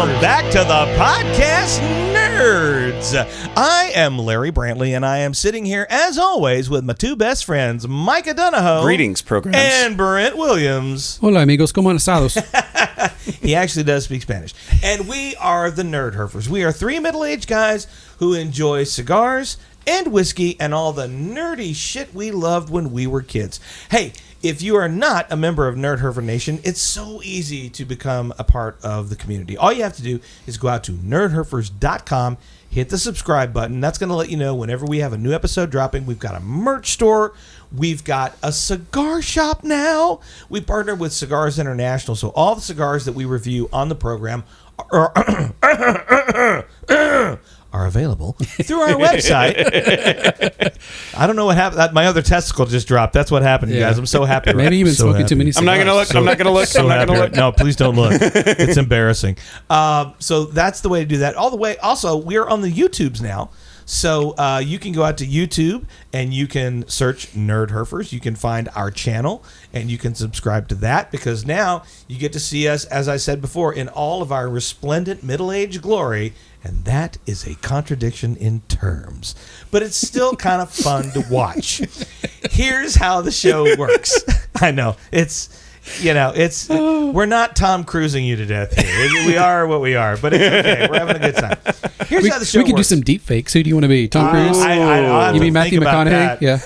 Welcome back to the podcast Nerds. I am Larry Brantley, and I am sitting here, as always, with my two best friends, Micah Donahoe. Greetings, programs. And Brent Williams. Hola, amigos. ¿Cómo estados? He actually does speak Spanish. And we are the Nerdherfers. We are three middle-aged guys who enjoy cigars and whiskey and all the nerdy shit we loved when we were kids. Hey, if you are not a member of Nerdherfer Nation, it's so easy to become a part of the community. All you have to do is go out to nerdherfers.com, hit the subscribe button. That's going to let you know whenever we have a new episode dropping. We've got a merch store. We've got a cigar shop now. We partner with Cigars International, so all the cigars that we review on the program are available through our website. I don't know what happened. My other testicle just dropped. That's what happened, you guys. I'm so happy. Maybe you've been smoking too many cigars. I'm not going to look. I'm not going to look. I'm not going to look. No, please don't look. It's embarrassing. So that's the way to do that. All the way. Also, we're on the YouTubes now. So you can go out to YouTube and you can search Nerdherfers. You can find our channel and you can subscribe to that, because now you get to see us, as I said before, in all of our resplendent middle-aged glory. And that is a contradiction in terms. But it's still kind of fun to watch. Here's how the show works. I know. We're not Tom Cruising you to death here. We are what we are, but it's okay. We're having a good time. Here's how the show works. We could do some deep fakes. Who do you want to be? Tom Cruise? You mean Matthew McConaughey? Yeah.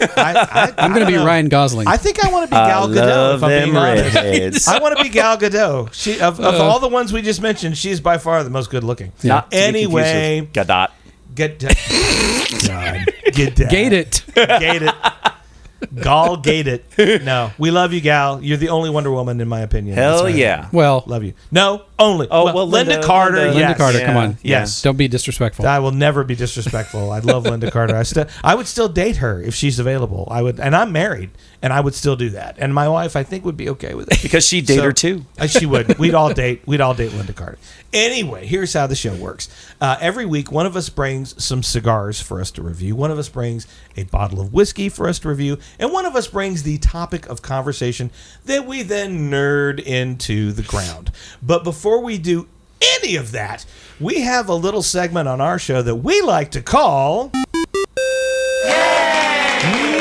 I'm going to be Ryan Gosling. I think I want to be Gal Gadot, if I'm being honest. I want to be Gal Gadot. Of all the ones we just mentioned, she's by far the most good looking. Yeah. Anyway. Gadot. Gate it. Gate it. Gal Gate it. No, we love you, Gal. You're the only Wonder Woman, in my opinion. Hell yeah. Well, love you. No, only. Oh, well, Linda Carter. Linda Carter, come on. Yes. Don't be disrespectful. I will never be disrespectful. I love Linda Carter. I would still date her if she's available. I would, and I'm married, and I would still do that. And my wife, I think, would be okay with it because she'd date her too. She would. We'd all date Linda Carter. Anyway, here's how the show works. Every week, one of us brings some cigars for us to review. One of us brings a bottle of whiskey for us to review, and one of us brings the topic of conversation that we then nerd into the ground. But before we do any of that, we have a little segment on our show that we like to call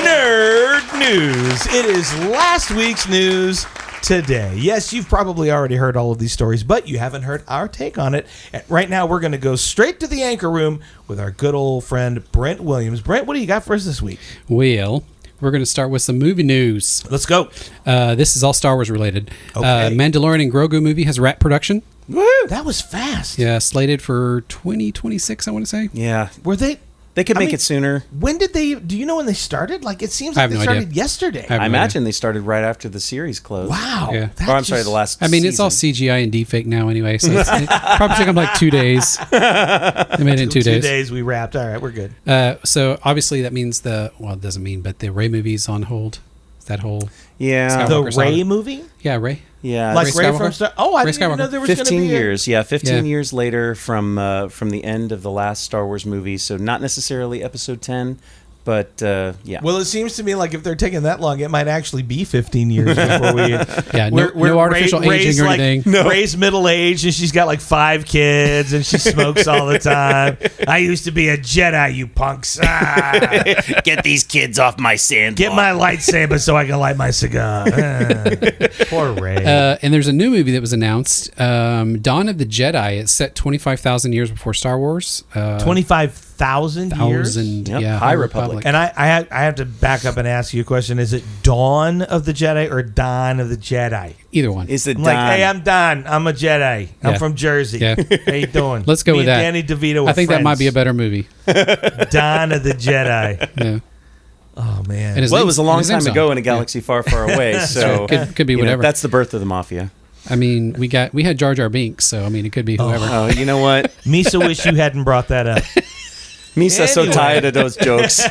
Nerd News. It is last week's news today. Yes, you've probably already heard all of these stories, but you haven't heard our take on it. And right now, we're going to go straight to the anchor room with our good old friend Brent Williams. Brent, what do you got for us this week? Well, we're going to start with some movie news. Let's go. This is all Star Wars related. Okay. Mandalorian and Grogu movie has wrap production. Woo! That was fast. Yeah, slated for 2026, I want to say. Yeah. Were they? They could make it sooner. When did they? Do you know when they started? Like, it seems like they started yesterday. I imagine they started right after the series closed. Wow. Yeah. I'm sorry, the last season. It's all CGI and deepfake now anyway, so it probably took them like 2 days. They made it in 2 days. 2 days we wrapped. All right, we're good. So obviously that means it doesn't mean, but the Rey movie's on hold. That whole the Rey movie? Yeah, Rey. Yeah, like Rey from Star. Oh, I didn't even know there was 15 years. Yeah, 15 years later from the end of the last Star Wars movie. So not necessarily Episode 10, but yeah. Well, it seems to me like if they're taking that long, it might actually be 15 years before we. No artificial aging or anything. No. Rey's middle aged and she's got like 5 kids and she smokes all the time. I used to be a Jedi, you punks. Get these kids off my sandbar. Get my lightsaber so I can light my cigar. Poor Rey. And there's a new movie that was announced, Dawn of the Jedi. It's set 25,000 years before Star Wars. 25,000 years? Yep. Yeah, High Republic. And I have to back up and ask you a question. Is it Dawn of the Jedi or Dawn of the Jedi? Either one. Is it I'm like, hey, I'm Don. I'm a Jedi. I'm from Jersey. Yeah. How you doing? Let's go with that. Danny DeVito I think that might be a better movie. Dawn of the Jedi. Yeah. Oh, man. It was a long time ago in a galaxy far, far away. So could be whatever. That's the birth of the Mafia. I mean, we had Jar Jar Binks, so I mean, it could be whoever. Oh, you know what? Misa wish you hadn't brought that up. Misa's so tired of those jokes.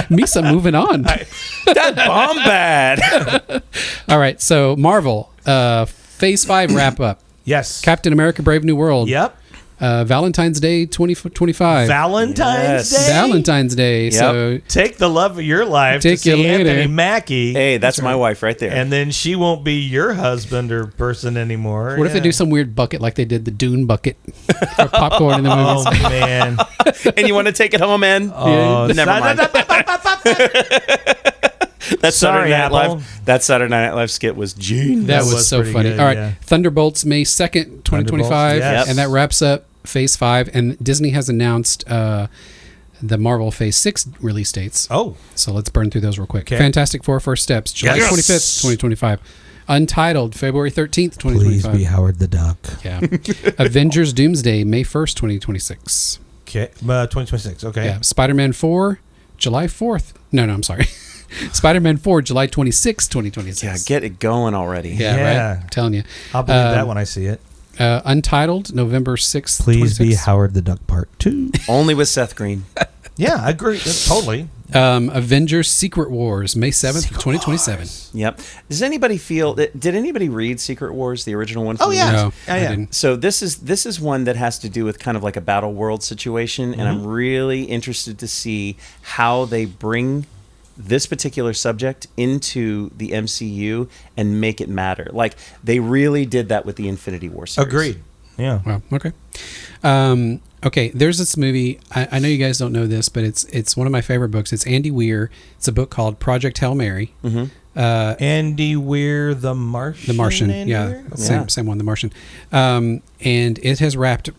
Misa moving on. That bomb bad. All right, so Marvel, Phase 5 wrap up. Yes. Captain America: Brave New World. Yep. Valentine's Day 2025. Valentine's Yes. Day. Valentine's Day. Yep. So Take the love of your life Take to you see later. Anthony Mackie. Hey, that's my wife right there. And then she won't be your husband or person anymore. what if they do some weird bucket like they did the Dune bucket for popcorn in the movies? Oh, man. And you want to take it home, Ann? Oh, Never mind. That Sorry, Saturday Night Apple. Live. That Saturday Night Live skit was genius. That was was so pretty funny. good, All right, yeah. Thunderbolts May 2nd, 2025, Yes. and that wraps up Phase 5. And Disney has announced the Marvel Phase 6 release dates. Oh. So let's burn through those real quick. Okay. Fantastic Four First Steps, July Yes. 25th, 2025. Untitled, February 13th, 2025. Please be Howard the Duck. Yeah. Avengers Doomsday, May 1st, 2026. Okay. 2026. Okay. Yeah. Spider-Man 4, July 4th. No, I'm sorry. Spider-Man 4, July 26th, 2026. Yeah, get it going already. Yeah, Yeah. right? I'm telling you. I'll believe that when I see it. Untitled, November 6th, Please be 26th. Howard the Duck Part 2. Only with Seth Green. Yeah, I agree. Totally. Avengers Secret Wars, May 7th, 2027. Yep. Does anybody feel that? Did anybody read Secret Wars, the original one? From Oh, the yeah. No, Yeah, I yeah. didn't. So this is one that has to do with kind of like a battle world situation, and I'm really interested to see how they bring this particular subject into the MCU and make it matter. Like they really did that with the Infinity War series. Agreed. Yeah. Wow. Okay. Okay. There's this movie. I know you guys don't know this, but it's one of my favorite books. It's Andy Weir. It's a book called Project Hail Mary. Mm-hmm. Andy Weir, The Martian. The Martian, Andy yeah, Weir? same one, The Martian, and it has wrapped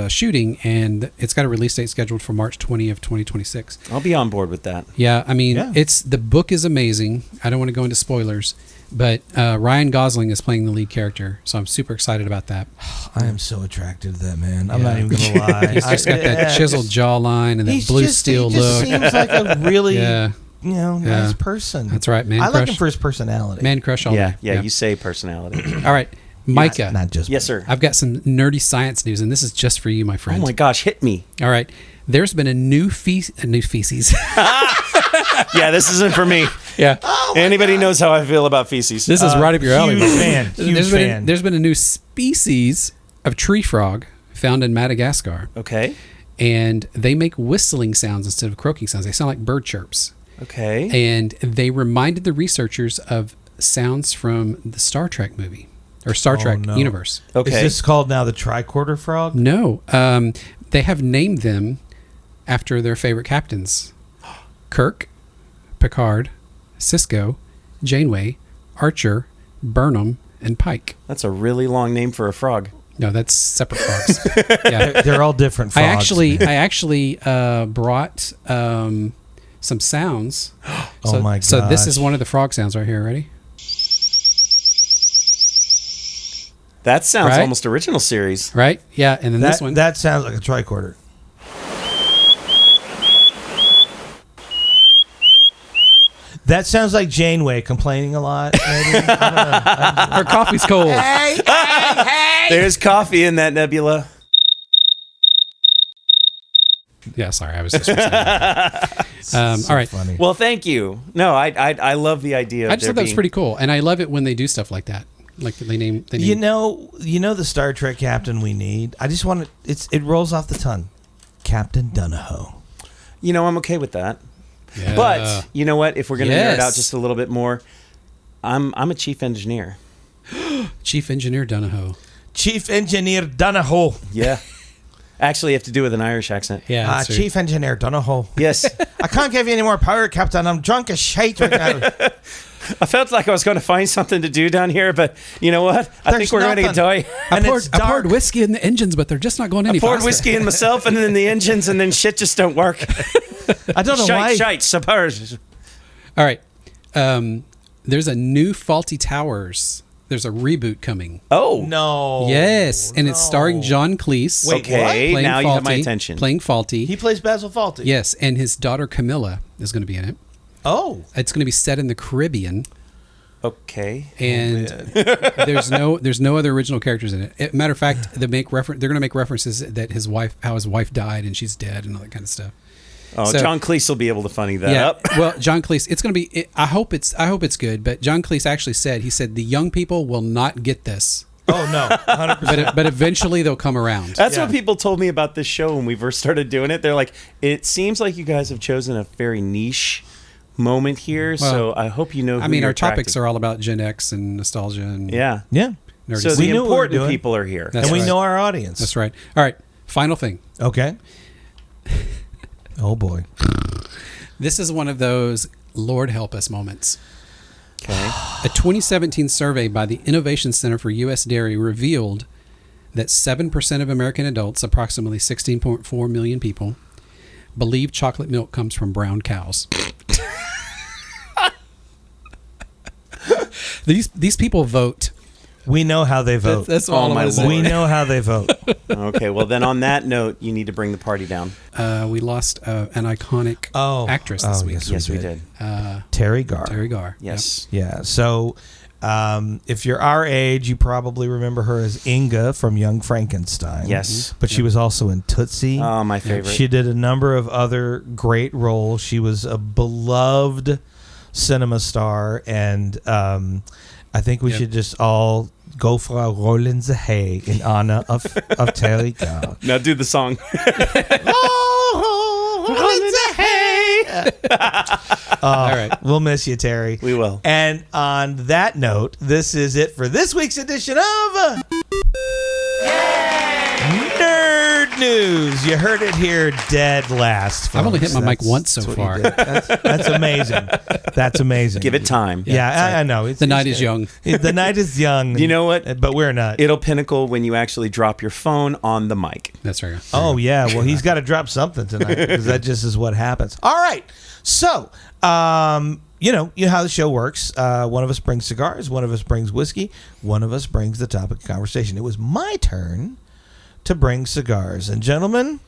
shooting, and it's got a release date scheduled for March 20 of 2026. I'll be on board with that. Yeah, I mean, Yeah. the book is amazing. I don't want to go into spoilers, but Ryan Gosling is playing the lead character, so I'm super excited about that. I am so attracted to that man. I'm Yeah. not even gonna lie. He's just got that chiseled jawline and that He's blue just- steel he just look. seems like a really, Yeah, nice Yeah. person. that's right, man I like crush. him for his personality. Man crush all Yeah, day. yeah, you say personality. All right, Micah. Not just Yes, sir. I've got some nerdy science news, and this is just for you, my Oh friend. my gosh, hit me. All right, there's been a new feces. Yeah, this isn't for me. Yeah. Anybody knows how I feel about feces. This is right up your alley. Huge fan. Huge fan. There's been a new species of tree frog found in Madagascar, Okay. and they make whistling sounds instead of croaking sounds. They sound like bird chirps, Okay. and they reminded the researchers of sounds from the Star Trek movie or Star Trek no. universe. Okay. Is this called now the tricorder frog? No, they have named them after their favorite captains: Kirk, Picard, Cisco, Janeway, Archer, Burnham, and Pike. That's a really long name for a frog. No, that's separate frogs. Yeah. They're all different I frogs. actually brought some sounds. Oh my So this is gosh. one of the frog sounds right here. Ready? That sounds Right? almost original series. Right? Yeah. And then this one. That sounds like a tricorder. That sounds like Janeway complaining a lot. Maybe. I don't know. Her coffee's cold. There's coffee in that nebula. Yeah. Sorry, I was just. All right. Funny. Well, thank you. No, I love the idea. Of I just thought that was pretty cool, and I love it when they do stuff like that. Like they name. You know the Star Trek captain we need. I just want to. It rolls off the tongue, Captain Donahoe. You know, I'm okay with that. Yeah. But you know what? If we're going to Yes. nerd out just a little bit more, I'm a chief engineer. Chief Engineer Donahoe. Chief Engineer Donahoe. Yeah. Actually, you have to do it with an Irish accent. Yeah. that's right. Chief Engineer Donahoe. Yes. I can't give you any more power, Captain. I'm drunk as shite right now. I felt like I was going to find something to do down here, but you know what? I There's think we're going to nothing. die. And I it's poured dark. whiskey in the engines, but they're just not going any Poured faster. whiskey in myself and then the engines, and then shit just don't work. I don't know why. Shite, suppose. All right. There's a new Faulty Towers. There's a reboot coming. Oh. No. Yes, and it's starring John Cleese. Wait, Okay, playing now you have my Faulty, attention. Playing Faulty. He plays Basil Fawlty. Yes, and his daughter Camilla is going to be in it. Oh. It's going to be set in the Caribbean, Okay. and there's no other original characters in it. Matter of fact, they're going to make references that how his wife died and she's dead and all that kind of stuff. Oh, So- John Cleese will be able to funny that Yeah. up. Well, John Cleese, it's going to be. I hope it's good. But John Cleese actually said the young people will not get this. Oh no, 100%. But eventually they'll come around. That's Yeah. what people told me about this show when we first started doing it. They're like, it seems like you guys have chosen a very niche moment here, so I hope you know who I mean, you're our topics attracting. are all about Gen X and nostalgia and Yeah. Yeah. nerdy So stuff. We the knew what we were important doing. people are here. That's and we right. know our audience. That's right. All right, final thing. Okay. Oh boy. This is one of those Lord help us moments. Okay. A 2017 survey by the Innovation Center for U.S. Dairy revealed that 7% of American adults, approximately 16.4 million people, believe chocolate milk comes from brown cows. These people vote. We know how they vote. That's all Oh, I my want to say. We know how they vote. Okay, well, then on that note, you need to bring the party down. We lost an iconic actress this week. Yes, we did. Terry Garr. Terry Garr. Yes. Yeah. So, if you're our age, you probably remember her as Inga from Young Frankenstein. Yes. But she was also in Tootsie. Oh, my favorite. She did a number of other great roles. She was a beloved cinema star, and I think we should just all go for a roll in the hay in honor of Terry Garr. Now do the song. All right. We'll miss you, Terry. We will. And on that note, this is it for this week's edition of Nerd News. You heard it here dead last, folks. I've only hit my mic That's- once so that's what far. you did. That's amazing. That's amazing. Give it time. Yeah, I know. The night is young. The night is young. You know what? But we're not. It'll pinnacle when you actually drop your phone on the mic. That's right. Oh, yeah. Well, he's got to drop something tonight because that just is what happens. All right. So, you know how the show works. One of us brings cigars. One of us brings whiskey. One of us brings the topic of conversation. It was my turn to bring cigars. And, gentlemen,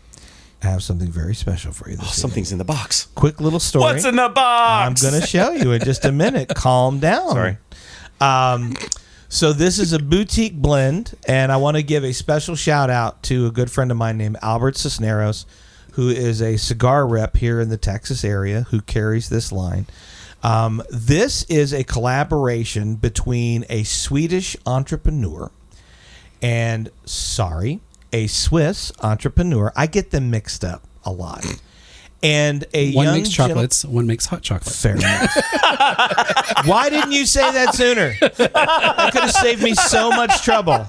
I have something very special for you this evening. Something's in the box. Quick little story. What's in the box? I'm going to show you in just a minute. Calm down. Sorry. So this is a boutique blend, and I want to give a special shout out to a good friend of mine named Albert Cisneros, who is a cigar rep here in the Texas area, who carries this line. This is a collaboration between a Swedish entrepreneur and, a Swiss entrepreneur. I get them mixed up a lot. And a One young makes chocolates, one makes hot chocolate. Fair enough. Why didn't you say that sooner? That could have saved me so much trouble.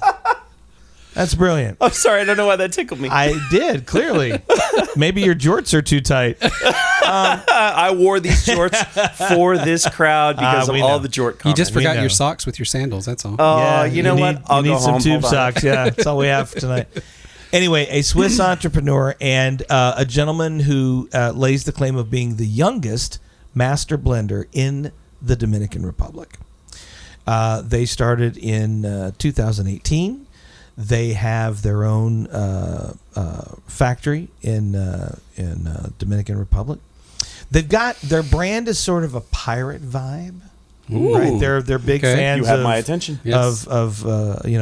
That's brilliant. I'm sorry. I don't know why that tickled me. I did, clearly. Maybe your jorts are too tight. I wore these shorts for this crowd because of we all know. the jort You comments. just forgot know. your socks with your sandals. That's all. Oh, Yeah, you know what? I'll you go need some home. tube Hold on. socks. Yeah, that's all we have for tonight. Anyway, a Swiss entrepreneur and a gentleman who lays the claim of being the youngest master blender in the Dominican Republic. They started in 2018. They have their own factory in Dominican Republic. They've got their brand is sort of a pirate vibe. Ooh. Right, they're big Okay. fans You have of, my attention. Yes. of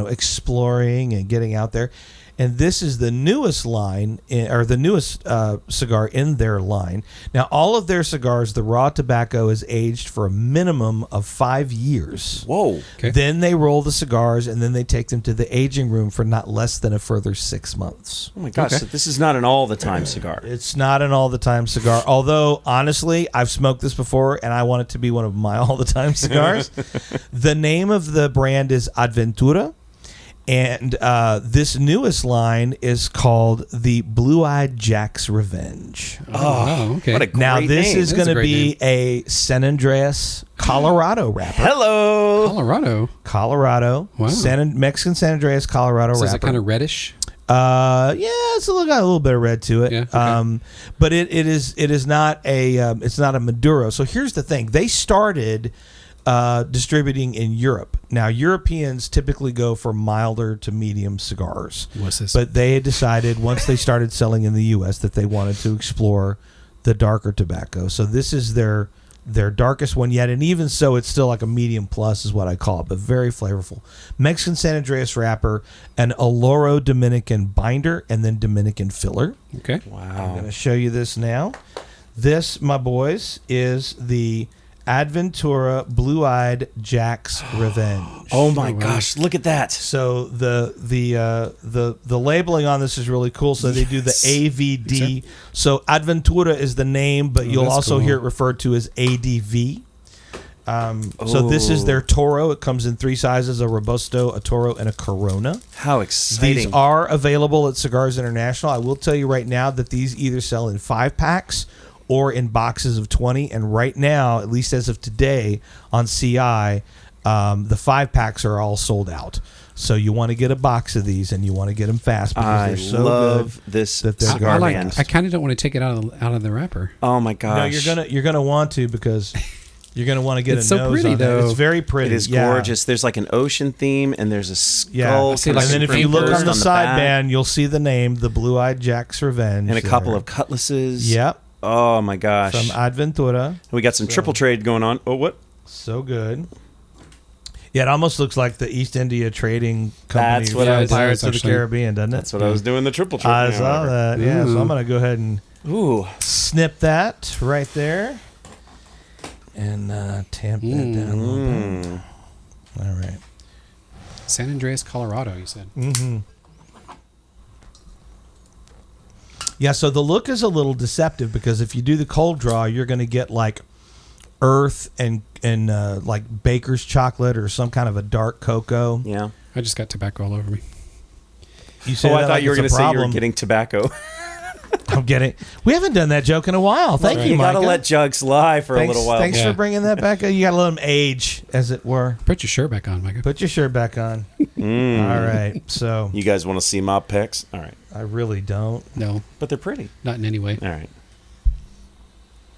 exploring and getting out there. And this is the newest line, or the newest cigar in their line. Now, all of their cigars, the raw tobacco is aged for a minimum of 5 years. Whoa. Okay. Then they roll the cigars, and then they take them to the aging room for not less than a further 6 months. Oh my gosh. Okay. So this is not an all-the-time cigar. It's not an all-the-time cigar. Although, honestly, I've smoked this before, and I want it to be one of my all-the-time cigars. The name of the brand is ADVentura. And this newest line is called the Blue-Eyed Jack's Revenge. Oh, okay. What a great Now, this name. is That's going a to great be a San Andreas, Colorado wrapper. Hello. Colorado. Colorado. Wow. Mexican San Andreas, Colorado So is wrapper. it kind of reddish? Yeah, it's got a little bit of red to it. Yeah, okay. But it is not it's not a Maduro. So here's the thing: they started distributing in Europe. Now, Europeans typically go for milder to medium cigars. What's this? But they had decided once they started selling in the U.S. that they wanted to explore the darker tobacco. So this is their darkest one yet, and even so, it's still like a medium plus is what I call it, but very flavorful. Mexican San Andreas wrapper, an Oloro Dominican binder, and then Dominican filler. Okay. I'm Wow. going to show you this now. This, my boys, is the ADVentura Blue-Eyed Jack's Revenge. Oh my gosh, look at that. So the labeling on this is really cool. So they do the AVD. So ADVentura is the name, but you'll also hear it referred to as ADV. So this is their Toro. It comes in 3 sizes: a Robusto, a Toro, and a Corona. How exciting. These are available at Cigars International. I will tell you right now that these either sell in 5-packs or in boxes of 20. And right now, at least as of today, on CI, the 5-packs are all sold out. So you want to get a box of these, and you want to get them fast because they're so love good this that they're cigar garbage. band. I kind of don't want to take it out of the wrapper. Oh my gosh. No, you're gonna want to because you're gonna want to get It's a so nose pretty, on though. it. It's very pretty. It is gorgeous. There's like an ocean theme, and there's a skull. Yeah, see, and like then if some you look fingers on the on the side back. band, you'll see the name, the Blue-Eyed Jack's Revenge, and a couple there. of cutlasses. Yep, Oh my gosh. from ADVentura. We got some triple trade going on. Oh, what? So good. Yeah, it almost looks like the East India Trading Company That's what from I was- Pirates of the actually. Caribbean, doesn't it? That's what I was doing, the triple trade. I saw that. Yeah, so I'm gonna go ahead and Ooh. snip that right there and tamp that down a little bit. All right. San Andreas, Colorado, you said. Mm-hmm. Yeah, so the look is a little deceptive because if you do the cold draw, you're going to get like earth and like baker's chocolate or some kind of a dark cocoa. Yeah. I just got tobacco all over me. You say Oh, I that thought like you were it's a going to say you were problem. getting tobacco. I'm getting. We haven't done that joke in a while. Thank you, You got Micah. to let jugs lie for thanks, a little while. Thanks Yeah. for bringing that back. You got to let them age, as it were. Put your shirt back on, Micah. Put your shirt back on. All right. So You guys want to see my pecs? All right. I really don't. No, But they're pretty. not in any way. All right.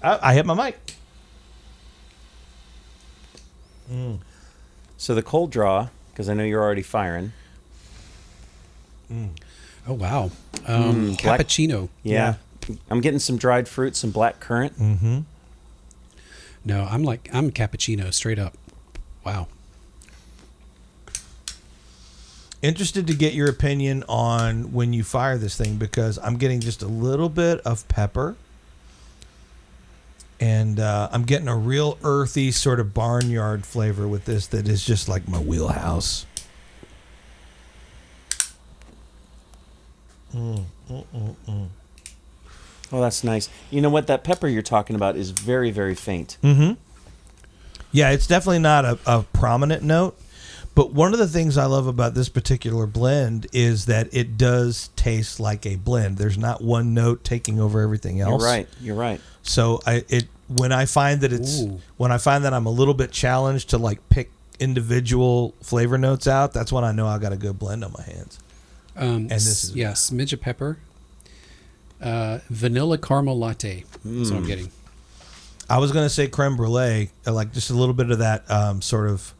I hit my mic. So the cold draw, because I know you're already firing. Oh, wow. black- Cappuccino. Yeah. I'm getting some dried fruit, some black currant. Mm-hmm. No, I'm cappuccino, straight up. Wow. Interested to get your opinion on when you fire this thing because I'm getting just a little bit of pepper. And I'm getting a real earthy sort of barnyard flavor with this that is just like my wheelhouse. Oh, that's nice. You know what? That pepper you're talking about is very, very faint. Mm-hmm. Yeah, it's definitely not a prominent note. But one of the things I love about this particular blend is that it does taste like a blend. There's not one note taking over everything else. You're right. So when I find that I'm a little bit challenged to like pick individual flavor notes out, that's when I know I got a good blend on my hands. And this is- smidge of pepper. Vanilla caramel latte. That's what I'm getting. I was going to say creme brulee, like just a little bit of that sort of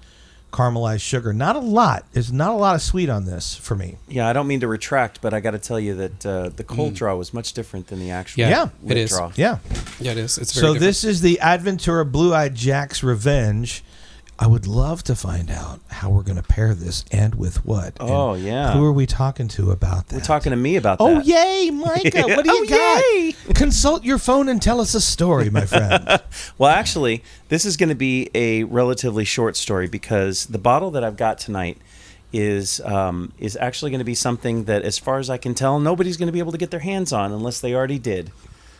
caramelized sugar. Not a lot. There's not a lot of sweet on this for me. Yeah, I don't mean to retract, but I got to tell you that the cold draw was much different than the actual Yeah, lit it is. draw. Yeah. Yeah, it is. It's very So different. this is the ADVentura Blue-Eyed Jack's Revenge. I would love to find out how we're going to pair this and with what. Oh, And yeah. Who are we talking to about that? We're talking to me about Oh, that. yay, Micah. What do you got? Consult your phone and tell us a story, my friend. Well, actually, this is going to be a relatively short story because the bottle that I've got tonight is actually going to be something that, as far as I can tell, nobody's going to be able to get their hands on unless they already did.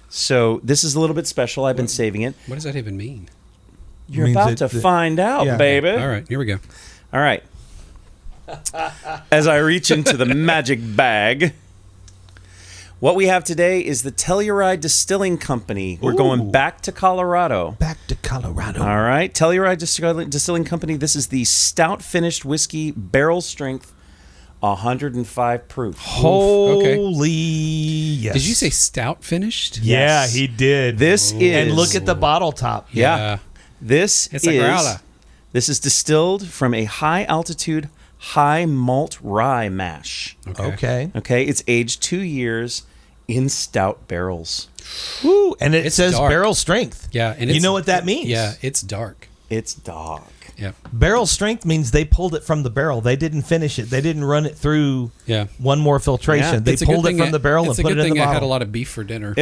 So this is a little bit special. I've been saving it. What does that even mean? You're Means about that- to find out, yeah. baby. All right, here we go. All right. As I reach into the magic bag, what we have today is the Telluride Distilling Company. We're going back to Colorado. Back to Colorado. All right. Telluride Distilling Company. This is the stout finished whiskey, barrel strength, 105 proof. Holy yes. Did you say stout finished? Yeah, Yes. he did. This is... And look at the bottle top. Yeah. This It's a growler. This is distilled from a high altitude, high malt rye mash. Okay. Okay. It's aged 2 years in stout barrels. Woo. And it It's says dark. barrel strength. Yeah, and you it's- know what that means? Yeah, it's dark. It's dog. Yep. Barrel strength means they pulled it from the barrel. They didn't finish it. They didn't run it through one more filtration. Yeah. They pulled it from the barrel and put it in the bottle. It's a good thing I had a lot of beef for dinner.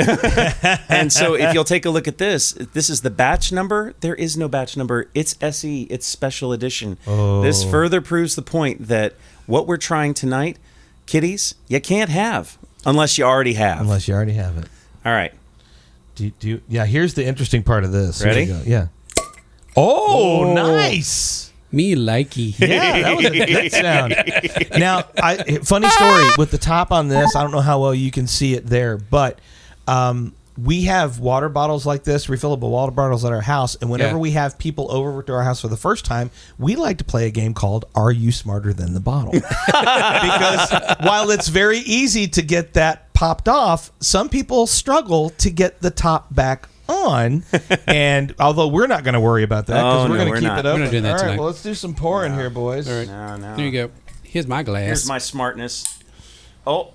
And so if you'll take a look at this is the batch number. There is no batch number. It's SE. It's special edition. Oh. This further proves the point that what we're trying tonight, kiddies, you can't have unless you already have. Unless you already have it. All right. Yeah, here's the interesting part of this. Ready? Here we go. Yeah. Oh, nice. Me likey. Yeah, that was a good sound. Now, funny story with the top on this. I don't know how well you can see it there, but we have water bottles like this, refillable water bottles at our house, and whenever we have people over to our house for the first time, we like to play a game called Are You Smarter Than the Bottle? Because while it's very easy to get that popped off, some people struggle to get the top back on, and although we're not going to worry about that because we're going to keep it open. We're not doing that All right, tonight. well, let's do some pouring here, boys. All right. No. There you go. Here's my glass. Here's my smartness. Oh.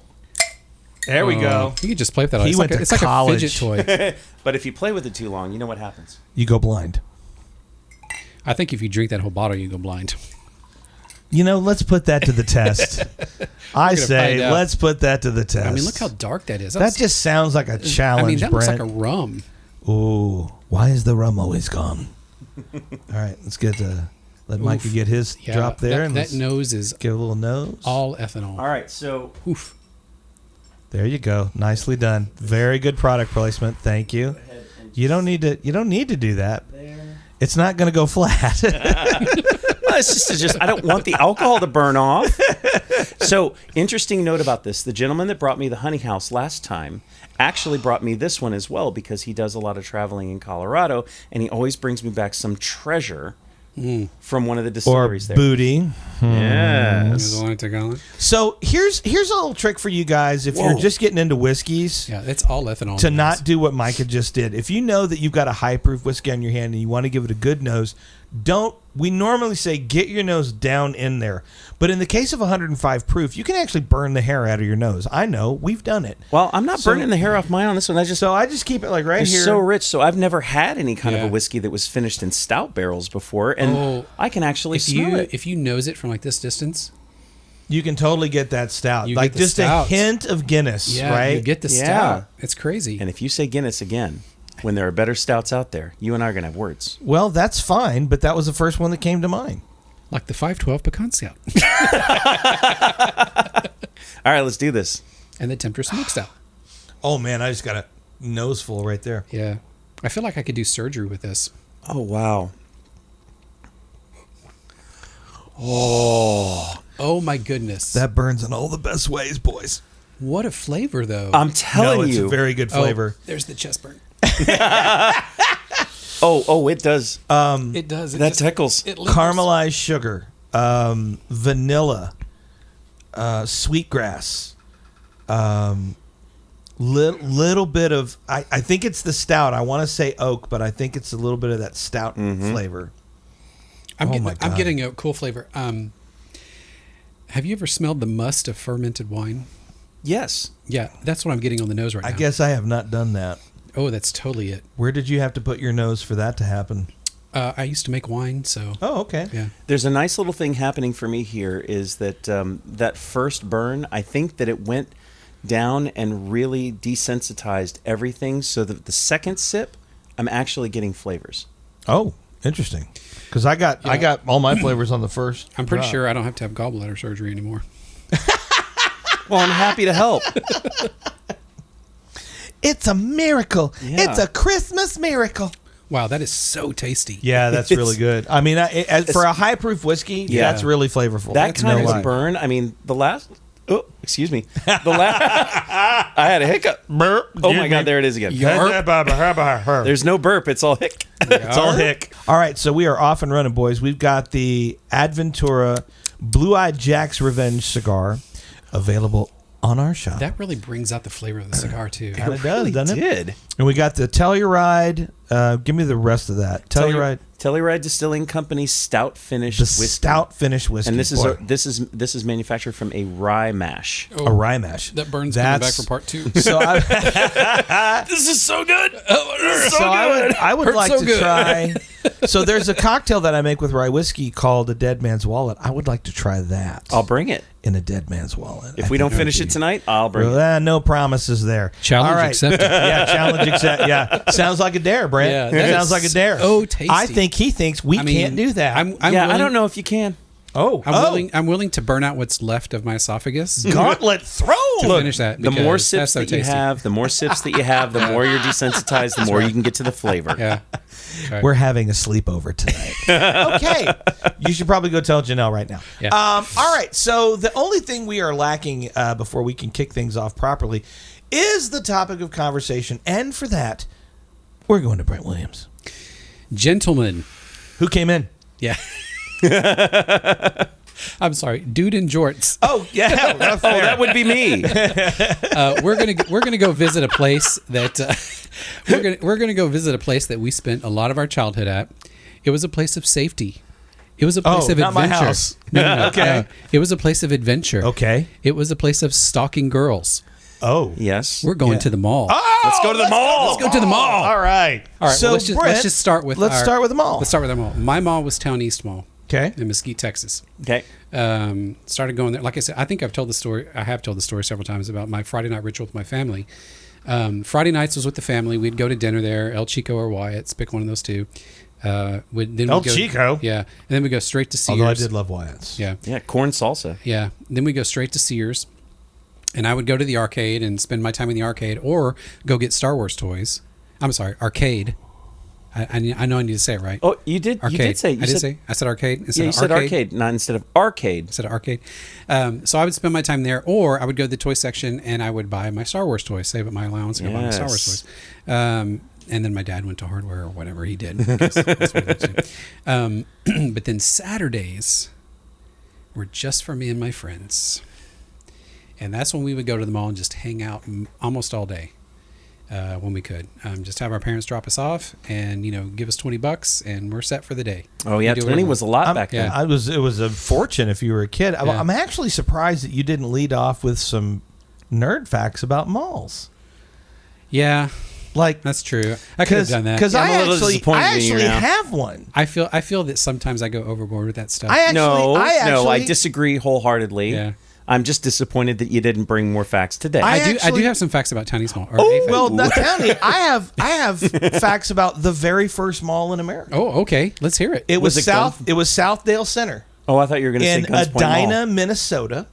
There we go. You can just play with that. He It's went like to it's like a college. fidget toy. But if you play with it too long, you know what happens. You go blind. I think if you drink that whole bottle, you go blind. You know, let's put that to the test. I say, find out. let's put that to the test. I mean, look how dark that is. That just sounds like a challenge, I mean, that looks Brent. like a rum. Ooh, why is the rum always gone? All right, let's get let Mikey get his drop there. And That nose is give a little nose. all ethanol. All right, so Oof. There you go. Nicely done. Very good product placement. Thank you. You don't need to do that. It's not going to go flat. well, it's just I don't want the alcohol to burn off. So, interesting note about this. The gentleman that brought me the honey house last time actually brought me this one as well because he does a lot of traveling in Colorado, and he always brings me back some treasure from one of the or distilleries there. booty. Yes. So here's a little trick for you guys if you're just getting into whiskeys. Yeah, it's all ethanol. To not do what Micah just did. If you know that you've got a high proof whiskey on your hand and you want to give it a good nose, we normally say get your nose down in there. But in the case of 105 proof, you can actually burn the hair out of your nose. I know, we've done it. Well, I'm not burning the hair off mine on this one. I just keep it like right here. It's so rich. So I've never had any kind of a whiskey that was finished in stout barrels before, and I can actually smell it. If you nose it from like this distance, you can totally get that stout. You like get the just stout. a hint of Guinness, right? You get the stout. It's crazy. And if you say Guinness again, when there are better stouts out there, you and I are going to have words. Well, that's fine, but that was the first one that came to mind. Like the 512 Pecan Scout. All right, let's do this. And the Tempter Smoke Stout. Oh, man, I just got a nose full right there. Yeah. I feel like I could do surgery with this. Oh, wow. Oh, my goodness. That burns in all the best ways, boys. What a flavor, though. I'm telling it's you. a very good flavor. Oh, there's the chest burn. Oh, it does. It does. That tickles. It lingers. Caramelized sugar, vanilla, sweetgrass, little bit of, I think it's the stout. I want to say oak, but I think it's a little bit of that stout flavor. I'm my God. getting a cool flavor. Have you ever smelled the must of fermented wine? Yes. Yeah, that's what I'm getting on the nose right now. I guess I have not done that. Oh, that's totally it. Where did you have to put your nose for that to happen? I used to make wine, so. Oh, okay. Yeah. There's a nice little thing happening for me here is that that first burn, I think that it went down and really desensitized everything so that the second sip, I'm actually getting flavors. Oh, interesting. Because I got all my flavors on the first. I'm pretty drop. sure I don't have to have gallbladder surgery anymore. Well, I'm happy to help. It's a miracle. Yeah. It's a Christmas miracle. Wow, that is so tasty. Yeah, that's really good. I mean, for a high proof whiskey, that's really flavorful. That That's kind no of lie. burn, I mean, the last... Oh, excuse me. The last... I had a hiccup. Burp. Oh, my God, there it is again. There's no burp. It's all hic. It's all hick. All right, so we are off and running, boys. We've got the ADVentura Blue-Eyed Jack's Revenge cigar available on our shop. That really brings out the flavor of the cigar, too. Kind of does, doesn't it? Did. And we got the Telluride. Give me the rest of that. Telluride. Telluride Distilling Company Stout finished The whiskey. stout finished whiskey. And Boy, this is manufactured from a rye mash. a rye mash. That burns coming back for part 2. So I, This is so good. I would Hurts like so to good. try. So there's a cocktail that I make with rye whiskey called a Dead Man's Wallet. I would like to try that. I'll bring it. In a Dead Man's Wallet. If we don't finish it tonight, I'll bring it. No promises there. Challenge All right. accepted. Yeah, challenge accepted. Yeah, sounds like a dare, Brent. Yeah, that sounds like a dare. so tasty. I think he thinks we can't do that. I'm I willing, don't know if you can. I'm willing to burn out what's left of my esophagus. Gauntlet thrown. to finish that. The more because sips that's so that you tasty. have, the more sips that you have, the more you're desensitized, the more you can get to the flavor. Yeah. Okay. We're having a sleepover tonight. Okay. You should probably go tell Janelle right now. Yeah. All right. So the only thing we are lacking before we can kick things off properly is the topic of conversation. And for that, we're going to Brent Williams. Gentlemen. Who came in? Yeah. I'm sorry, dude in jorts. Oh, yeah. That's Oh, fair. that would be me. We're gonna go visit a place that we're gonna go visit a place that we spent a lot of our childhood at. It was a place of safety. It was a place of not my adventure. house. No. Okay. It was a place of adventure. Okay. It was a place of stalking girls. Oh. Yes. We're going to the mall. Let's go to the mall. Let's go to the mall. All right. All right. So well, let's just start with. Let's start with the mall. Let's start with the mall. My mall was Town East Mall Okay. in Mesquite, Texas. Okay. Started going there. Like I said, I think I've told the story. I have told the story several times about my Friday night ritual with my family. Friday nights was with the family. We'd go to dinner there, El Chico or Wyatt's, pick one of those two. Chico? Yeah. And then we go straight to Sears. Although I did love Wyatt's. Yeah. Yeah, corn salsa. Yeah. Then we go straight to Sears. And I would go to the arcade and spend my time in the arcade or go get Star Wars toys. I'm sorry, arcade. I know I need to say it right. Oh, you did. Arcade. You did say. I said arcade instead Yeah, you of said arcade, not instead of arcade. Instead of arcade. So I would spend my time there, or I would go to the toy section and I would buy my Star Wars toys, save up my allowance and go buy my Star Wars toys. And then my dad went to hardware or whatever he did. Because that's what he did. But then Saturdays were just for me and my friends. And that's when we would go to the mall and just hang out almost all day. When we could, just have our parents drop us off and give us $20 and we're set for the day. Oh yeah, 20 was a lot back then. Yeah. It was a fortune if you were a kid. Yeah. I'm actually surprised that you didn't lead off with some nerd facts about malls. Yeah, Like that's true. I could have done that. Because Yeah, I'm a I little actually disappointed in you now. have one. I feel that sometimes I go overboard with that stuff. No, I I disagree wholeheardedly. Yeah. I'm just disappointed that you didn't bring more facts today. I do have some facts about Townie Mall. Well, not Townie. I have facts about the very first mall in America. Oh, okay. Let's hear it. It was it Southdale Center oh, I thought you were going to say in Guns Point Edina, Mall. Minnesota,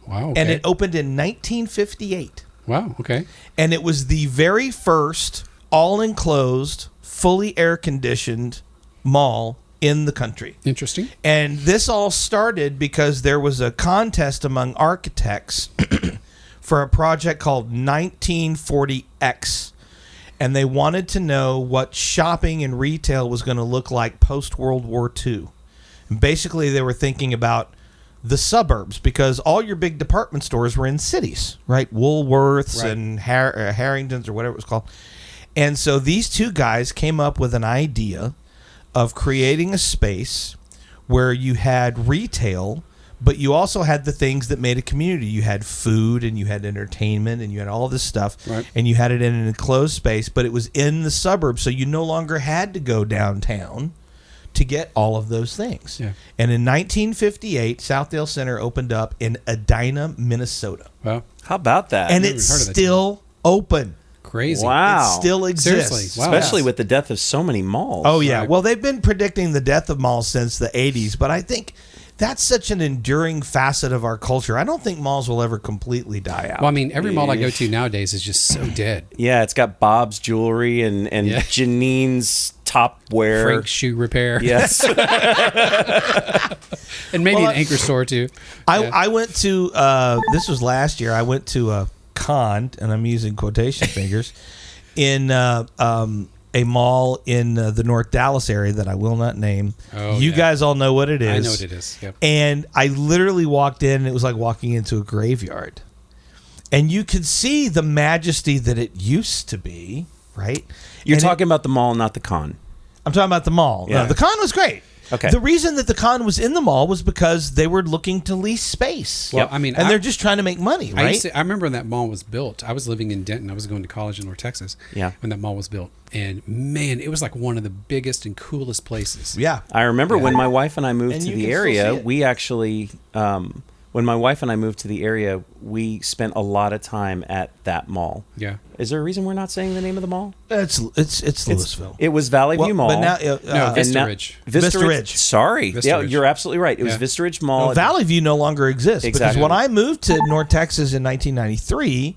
Wow. Okay. and it opened in 1958. Wow. Okay. And it was the very first all-enclosed, fully air-conditioned mall in the country. Interesting. And this all started because there was a contest among architects for a project called 1940X. And they wanted to know what shopping and retail was going to look like post-World War II. And basically, they were thinking about the suburbs because all your big department stores were in cities, right? Woolworths Right. and Harringtons or whatever it was called. And so these two guys came up with an idea of creating a space where you had retail, but you also had the things that made a community. You had food and you had entertainment and you had all this stuff, Right. and you had it in an enclosed space, but it was in the suburbs, so you no longer had to go downtown to get all of those things. Yeah. And in 1958, Southdale Center opened up in Edina, Minnesota. Wow. How about that? And never it's heard of that still open. Crazy. Wow. It still exists. Seriously. Wow. Especially with the death of so many malls. Oh, yeah. Right. Well, they've been predicting the death of malls since the 80s, but I think that's such an enduring facet of our culture. I don't think malls will ever completely die out. Well, I mean, every mall I go to nowadays is just so dead. Yeah, it's got Bob's jewelry and Yeah. Janine's top wear. Frank's shoe repair. Yes. And maybe Well, an anchor store too. I went to, this was last year, I went to a con, and I'm using quotation fingers, in a mall in the North Dallas area that I will not name. Oh, you yeah. guys all know what it is. I know what it is. Yep. And I literally walked in, and it was like walking into a graveyard. And you could see the majesty that it used to be, right? You're And talking about the mall, not the con. I'm talking about the mall. Yeah. The con was great. Okay. The reason that the con was in the mall was because they were looking to lease space. Well, I mean, and they're just trying to make money, right? I remember when that mall was built. I was living in Denton. I was going to college in North Texas. Yeah. When that mall was built, and man, it was like one of the biggest and coolest places. Yeah. I remember when my wife and I moved And to you the can still area, see it. we actually, when my wife and I moved to the area, we spent a lot of time at that mall. Yeah. Is there a reason we're not saying the name of the mall? It's Louisville. It was Valley View Mall. But now, No, Vista and now- Ridge. Vista Vista Ridge. Ridge. Sorry. Vista Yeah, Ridge. you're absolutely right. It was Yeah. Vista Ridge Mall. Valley View no longer exists because Exactly. when I moved to North Texas in 1993,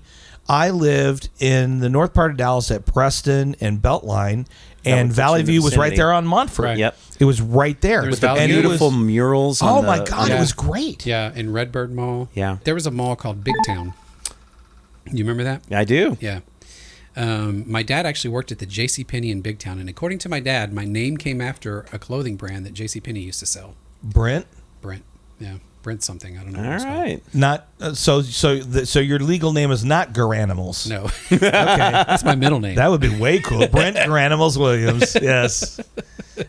I lived in the north part of Dallas at Preston and Beltline, and would put Valley you in the View was right vicinity. there on Montfort. Right. Yep. It was right there. There was With the Valley View. And it beautiful was- murals. Oh on my the- God, Yeah. it was great. Yeah, in Redbird Mall. Yeah. There was a mall called Big Town. You remember that? I do. Yeah. My dad actually worked at the JCPenney in Big Town, and according to my dad, my name came after a clothing brand that JCPenney used to sell. Brent, Brent. Yeah. Brent something. I don't know. what All it's called. right. not so your legal name is not Garanimals. No. Okay. That's my middle name. That would be way cool. Brent Garanimals Williams. Yes.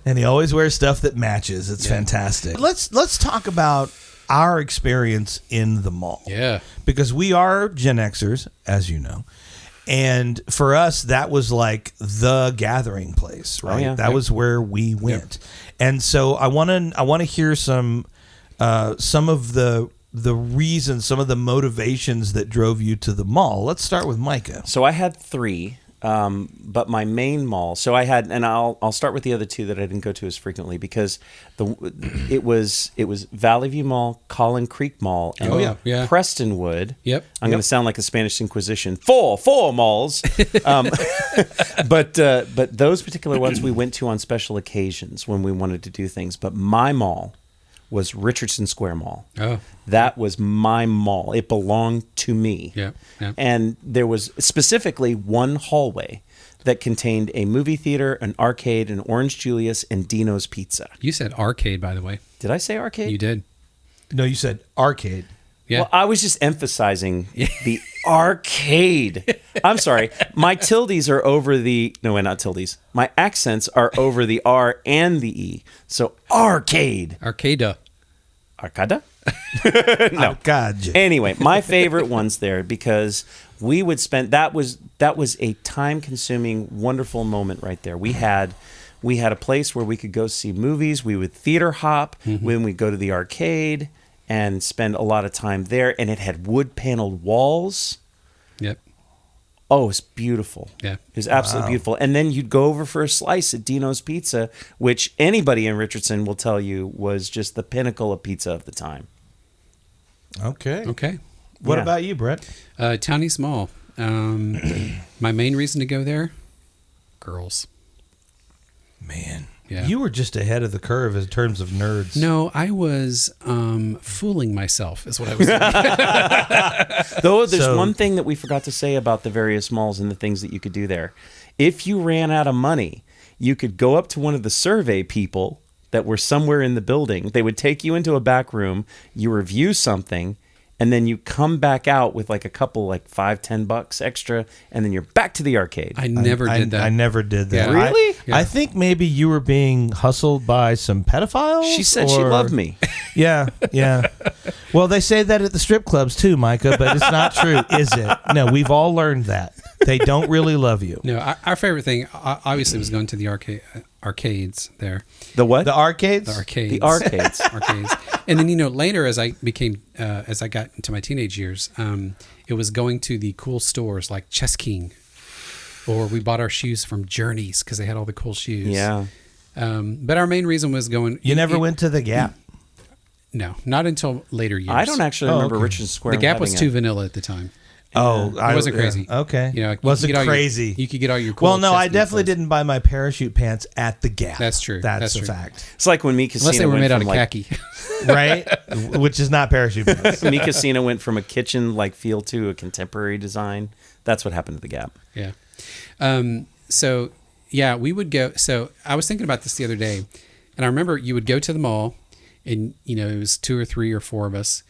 And he always wears stuff that matches. It's fantastic. Let's talk about our experience in the mall. Yeah. Because we are Gen Xers, as you know. And for us, that was like the gathering place, right? yeah. That was where we went. And so I want to hear some of the reasons, some of the motivations that drove you to the mall. Let's start with Micah. So I had 3, but my main mall. So I had, and I'll start with the other 2 that I didn't go to as frequently because it was Valley View Mall, Collin Creek Mall, and yeah. Prestonwood. Yep. I'm going to sound like a Spanish Inquisition. Four malls. But those particular ones we went to on special occasions when we wanted to do things. But my mall was Richardson Square Mall. Oh. That was my mall. It belonged to me. Yeah, yeah. And there was specifically one hallway that contained a movie theater, an arcade, an Orange Julius, and Dino's Pizza. You said arcade, by the way. Did I say arcade? You did. No, you said arcade. Yeah. Well, I was just emphasizing the arcade. I'm sorry. My tildes are over the... No, not tildes. My accents are over the R and the E. So arcade. Arcada. Arcada? No. God. Anyway, my favorite one's there because we would spend that was a time-consuming, wonderful moment right there. We had a place where we could go see movies. We would theater hop when we go to the arcade and spend a lot of time there. And it had wood-paneled walls. Yep. Oh, it's beautiful. Yeah. It was absolutely beautiful. And then you'd go over for a slice at Dino's Pizza, which anybody in Richardson will tell you was just the pinnacle of pizza of the time. Okay. Okay. What Yeah. about you, Brett? Townie Small. My main reason to go there, girls. Man. Yeah. You were just ahead of the curve in terms of nerds. No, I was fooling myself, is what I was doing. Though there's So- one thing that we forgot to say about the various malls and the things that you could do there. If you ran out of money, you could go up to one of the survey people that were somewhere in the building. They would take you into a back room, you review something, and then you come back out with like a couple, like $5-10 extra, and then you're back to the arcade. I never did that. I never did that. Yeah. Really? I think maybe you were being hustled by some pedophiles. She said she or- loved me. Yeah, yeah. Well, they say that at the strip clubs too, Micah, but it's not true, is it? No, we've all learned that. They don't really love you. No, our favorite thing obviously was going to the arcades there. The what? The arcades? The arcades. The arcades. Arcades. And then, later as I got into my teenage years, it was going to the cool stores like Chess King, or we bought our shoes from Journeys because they had all the cool shoes. Yeah. But our main reason was going. You never went to the Gap. No, not until later years. I don't actually remember okay. Richardson Square. The Gap was having too vanilla at the time. Oh, It wasn't crazy. Okay. You wasn't could get all your- crazy. you could get all your cool Well, no, I chestnut definitely clothes. didn't buy my parachute pants at the Gap. That's true. That's That's a true. fact. It's like when Mika Unless they were made out of khaki. Right? Which is not parachute pants. Me Casino went from a kitchen like feel to a contemporary design. That's what happened to the Gap. Yeah. So yeah, we would go. So I was thinking about this the other day, and I remember you would go to the mall, and it was 2 or 3 or 4 of us,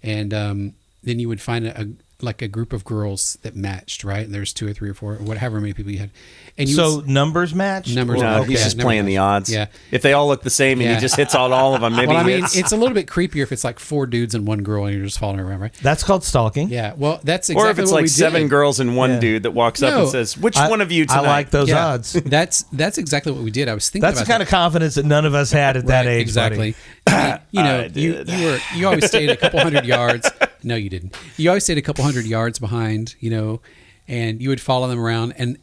and then you would find like a group of girls that matched, right? And there's 2 or 3 or 4, or whatever many people you had. And you So numbers match? Numbers No, match. he's Yeah, just numbers playing match. the odds. Yeah. If they all look the same and Yeah. he just hits on all of them, maybe Well, I mean, hits. it's a little bit creepier if it's like 4 dudes and 1 girl and you're just following around, right? That's called stalking. Yeah. Well, that's exactly Or if it's what like we 7 did. girls and 1 Yeah. dude that walks up No. and says, "Which one of you tonight?" I like those Yeah. odds. That's exactly what we did. I was thinking That's the about kind of confidence that none of us had at that age. Exactly. buddy. You know, I did. you always stayed a couple hundred yards. No, you didn't. You always stayed a couple hundred yards behind, you know, and you would follow them around, and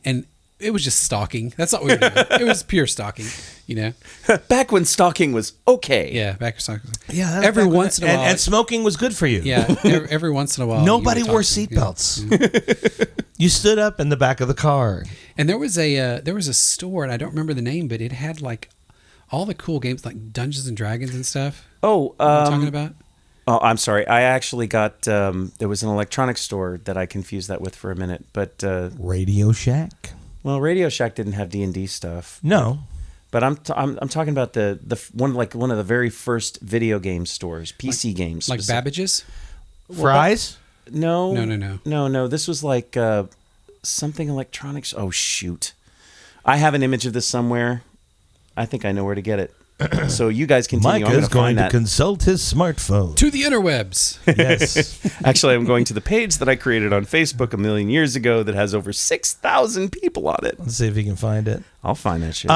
it was just stalking. That's not what we were doing. It was pure stalking, you know. Back when stalking was okay. Yeah, back to stalking. Yeah, that was Every back when once in a while. and smoking was good for you. Yeah, every once in a while. you Nobody would wore talk to them. seatbelts. You stood up in the back of the car. And there was a store, and I don't remember the name, but it had like all the cool games, like Dungeons and Dragons and stuff. Oh, You know what I'm talking about? Oh, I'm sorry. I actually got there was an electronics store that I confused that with for a minute, but Radio Shack? well, Radio Shack didn't have D&D stuff. No. But I'm talking about the one of the very first video game stores, PC games, Like Babbage's? Fries? No, No. This was like something electronics. Oh shoot, I have an image of this somewhere. I think I know where to get it. So you guys continue. I'm Micah's going find to that. consult his smartphone. To the interwebs. Yes. Actually, I'm going to the page that I created on Facebook a million years ago that has over 6,000 people on it. Let's see if he can find it. I'll find that shit.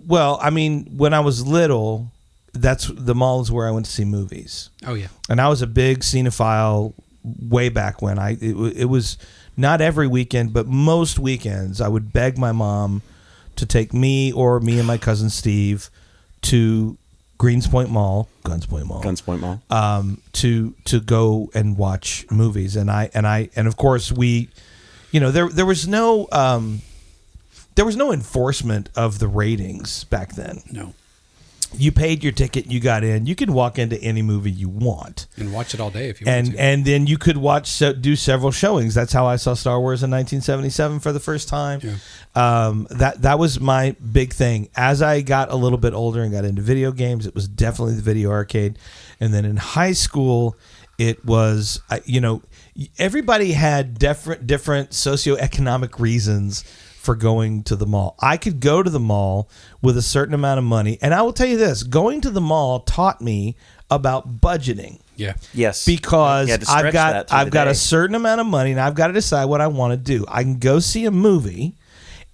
Well, I mean, when I was little, that's the mall is where I went to see movies. Oh yeah. And I was a big cinephile way back when. It was not every weekend, but most weekends I would beg my mom to take me and my cousin Steve to Guns Point Mall, Gunsport Mall. to go and watch movies. And of course we, you know, there was no enforcement of the ratings back then. No. You paid your ticket, you got in. You could walk into any movie you want, And watch it all day if you want to. and then you could do several showings. That's how I saw Star Wars in 1977 for the first time. Yeah. That was my big thing. As I got a little bit older and got into video games, it was definitely the video arcade. And then in high school, it was everybody had different socioeconomic reasons for going to the mall. I could go to the mall with a certain amount of money, and I will tell you this: going to the mall taught me about budgeting. Yeah. Yes. Because You had to stretch that through I've the got day. a certain amount of money, and I've got to decide what I want to do. I can go see a movie,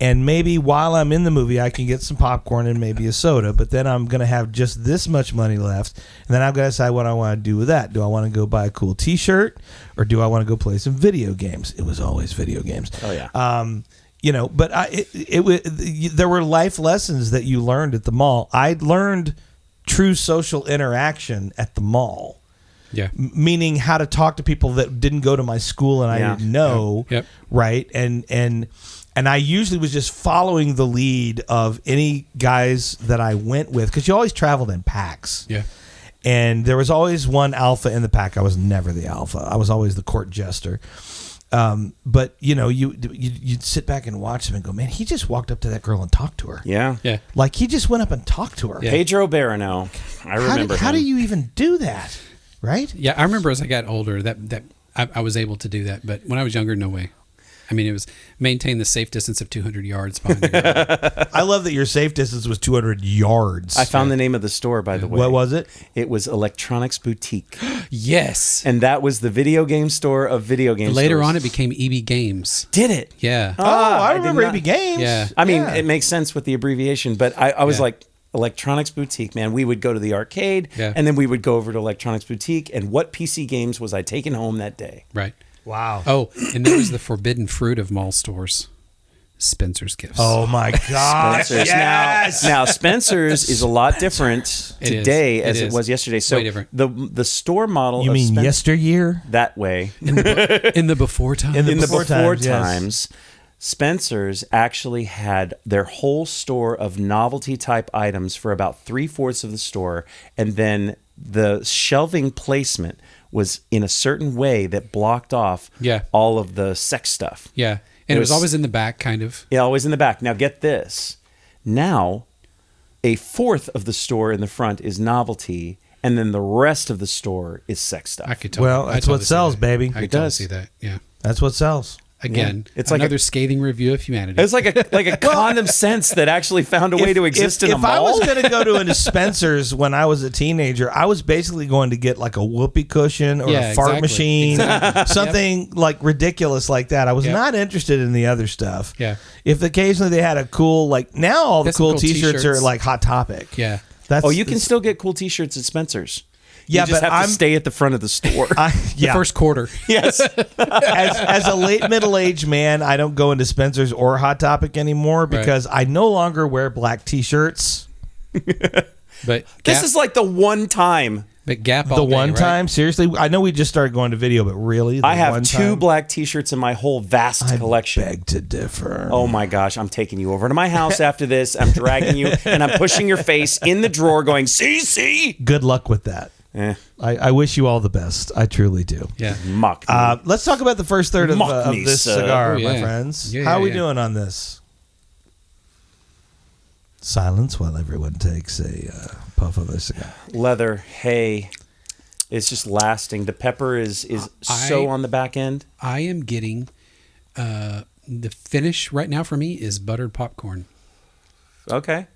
and maybe while I'm in the movie, I can get some popcorn and maybe a soda. But then I'm going to have just this much money left, and then I've got to decide what I want to do with that. Do I want to go buy a cool T-shirt, or do I want to go play some video games? It was always video games. Oh yeah. But there were life lessons that you learned at the mall. I learned true social interaction at the mall. Yeah. Meaning how to talk to people that didn't go to my school and I Yeah. didn't know. Yep. Right. And I usually was just following the lead of any guys that I went with, because you always traveled in packs. Yeah. And there was always one alpha in the pack. I was never the alpha. I was always the court jester. But you'd sit back and watch them and go, man, he just walked up to that girl and talked to her. Yeah. Yeah. Like he just went up and talked to her. Yeah. Pedro Barano. I remember How him. do you even do that? Right? Yeah. I remember as I got older that I was able to do that, but when I was younger, no way. I mean, it was maintain the safe distance of 200 yards behind the girl. I love that your safe distance was 200 yards. I found the name of the store, by the way. What was it? It was Electronics Boutique. Yes. And that was the video game store of video game Later stores. on, it became EB Games. Did it? Yeah. Oh, I I did remember not- AB Games. Yeah. I mean, Yeah. it makes sense with the abbreviation, but I was Yeah. like, Electronics Boutique, man. We would go to the arcade, Yeah. and then we would go over to Electronics Boutique, and what PC games was I taking home that day? Right. Wow. Oh, and there was the forbidden fruit of mall stores, Spencer's Gifts. Oh my gosh. Spencer's. Yes. Now Spencer's is a lot different It is. today It as it is. was yesterday. So Way different. the store model You of mean Spencer, yesteryear? that way. in the before time. In the In the before before times, yes. times, Spencer's actually had their whole store of novelty type items for about 3/4 of the store, and then the shelving placement was in a certain way that blocked off Yeah. all of the sex stuff. Yeah. And it was was- always in the back, kind of. Yeah, always in the back. Now get this. Now, 1/4 of the store in the front is novelty, and then the rest of the store is sex stuff. I could totally, Well, that's what sells, baby. I It could totally does. see that. Yeah. That's what sells. Again, It's like another a- scathing review of humanity. It's like a condom sense that actually found a way to exist in a if I mall. was going to go to a Spencer's when I was a teenager, I was basically going to get like a whoopee cushion or a fart exactly. machine, something like ridiculous like that. I was Yep. not interested in the other stuff. Yeah. If occasionally they had a cool, like now all the That's some cool cool t-shirts are t-shirts. like Hot Topic. yeah. That's, Oh, you can still get cool T-shirts at Spencer's. Yeah, you just but have I'm to stay at the front of the store. The first quarter. Yes. as a late middle-aged man, I don't go into Spencer's or Hot Topic anymore because I no longer wear black t-shirts. But This is like the one time. Gap all The day, one right? time, seriously, I know we just started going to video, but really, the I have one 2 time, black T-shirts in my whole vast collection. beg to differ. Oh my gosh, I'm taking you over to my house after this. I'm dragging you and I'm pushing your face in the drawer going, see? Good luck with that. I wish you all the best. I truly do. Yeah. Mock me. Let's talk about the first third of Mock me, this sir. cigar, Oh, yeah. my friends. Yeah, How are we yeah. doing on this? Silence while everyone takes a puff of their cigar. Leather, hay. It's just lasting. The pepper is so on the back end. I am getting the finish right now for me is buttered popcorn. Okay.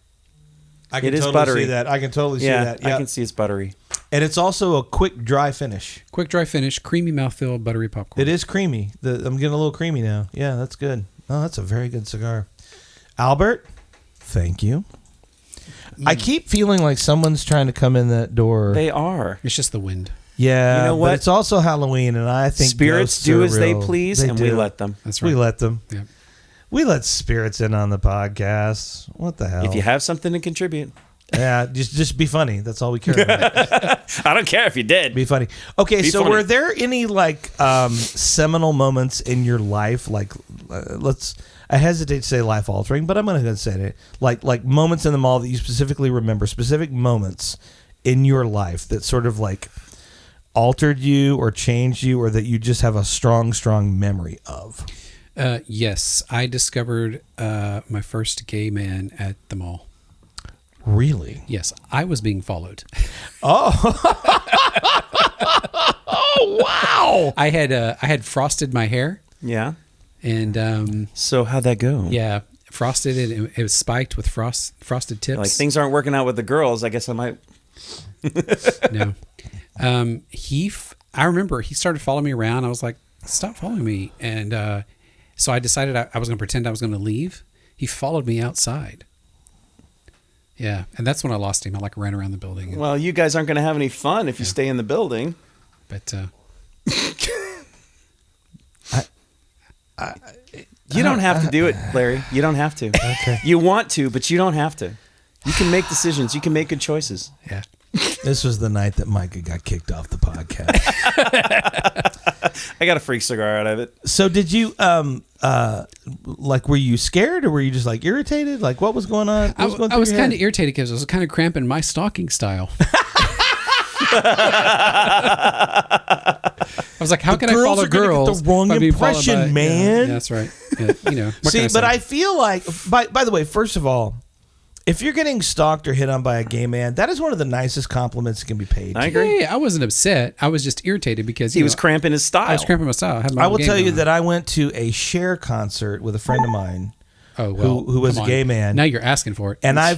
I can It is totally buttery. see that. I can totally see Yeah, that. I Yeah. can see it's buttery. And it's also a quick dry finish. Quick dry finish, creamy mouthfeel, buttery popcorn. It is creamy. I'm getting a little creamy now. Yeah, that's good. Oh, that's a very good cigar. Albert, thank you. I keep feeling like someone's trying to come in that door. They are. It's just the wind. Yeah, You know but what? it's also Halloween, and I think Spirits ghosts do are as they real. please, They and we do. let them. That's right. We let them. Yeah. We let spirits in on the podcast. What the hell? If you have something to contribute. yeah, just be funny. That's all we care about. I don't care if you did. Be funny. Okay, Be so funny. were there any like seminal moments in your life? Like, I hesitate to say life altering, but I'm going to say it. Like moments in the mall that you specifically remember, specific moments in your life that sort of like altered you or changed you, or that you just have a strong memory of. Yes, I discovered my first gay man at the mall. Really? Yes, I was being followed. Oh wow! I had frosted my hair, Yeah. and So how'd that go? yeah, frosted it. It was spiked with frosted tips. Like things aren't working out with the girls. I guess I might. No. I remember he started following me around. I was like, stop following me. And so I decided I was going to pretend I was going to leave. He followed me outside. Yeah. And that's when I lost him. I like ran around the building. Well, you guys aren't going to have any fun if you stay in the building. But You don't have to do it, Larry. You don't have to. Okay. You want to, but you don't have to. You can make decisions. You can make good choices. yeah. This was the night that Micah got kicked off the podcast. I got a freak cigar out of it. So did you like, were you scared, or were you just like irritated? Like, what was going on? What going I through was your kind of head? irritated because I was kind of cramping my stalking style. I was like, how can I girls follow are gonna get girls? the wrong by being followed impression, by- man. Yeah, that's right. Yeah, what can See, I but say? I feel like, by the way, first of all, if you're getting stalked or hit on by a gay man, that is one of the nicest compliments that can be paid. I to. agree. Hey, I wasn't upset. I was just irritated because He was cramping his style. I was cramping my style. I will tell you that I went to a Cher concert with a friend of mine. Oh, well, who was come a on. gay man. Now you're asking for it. And I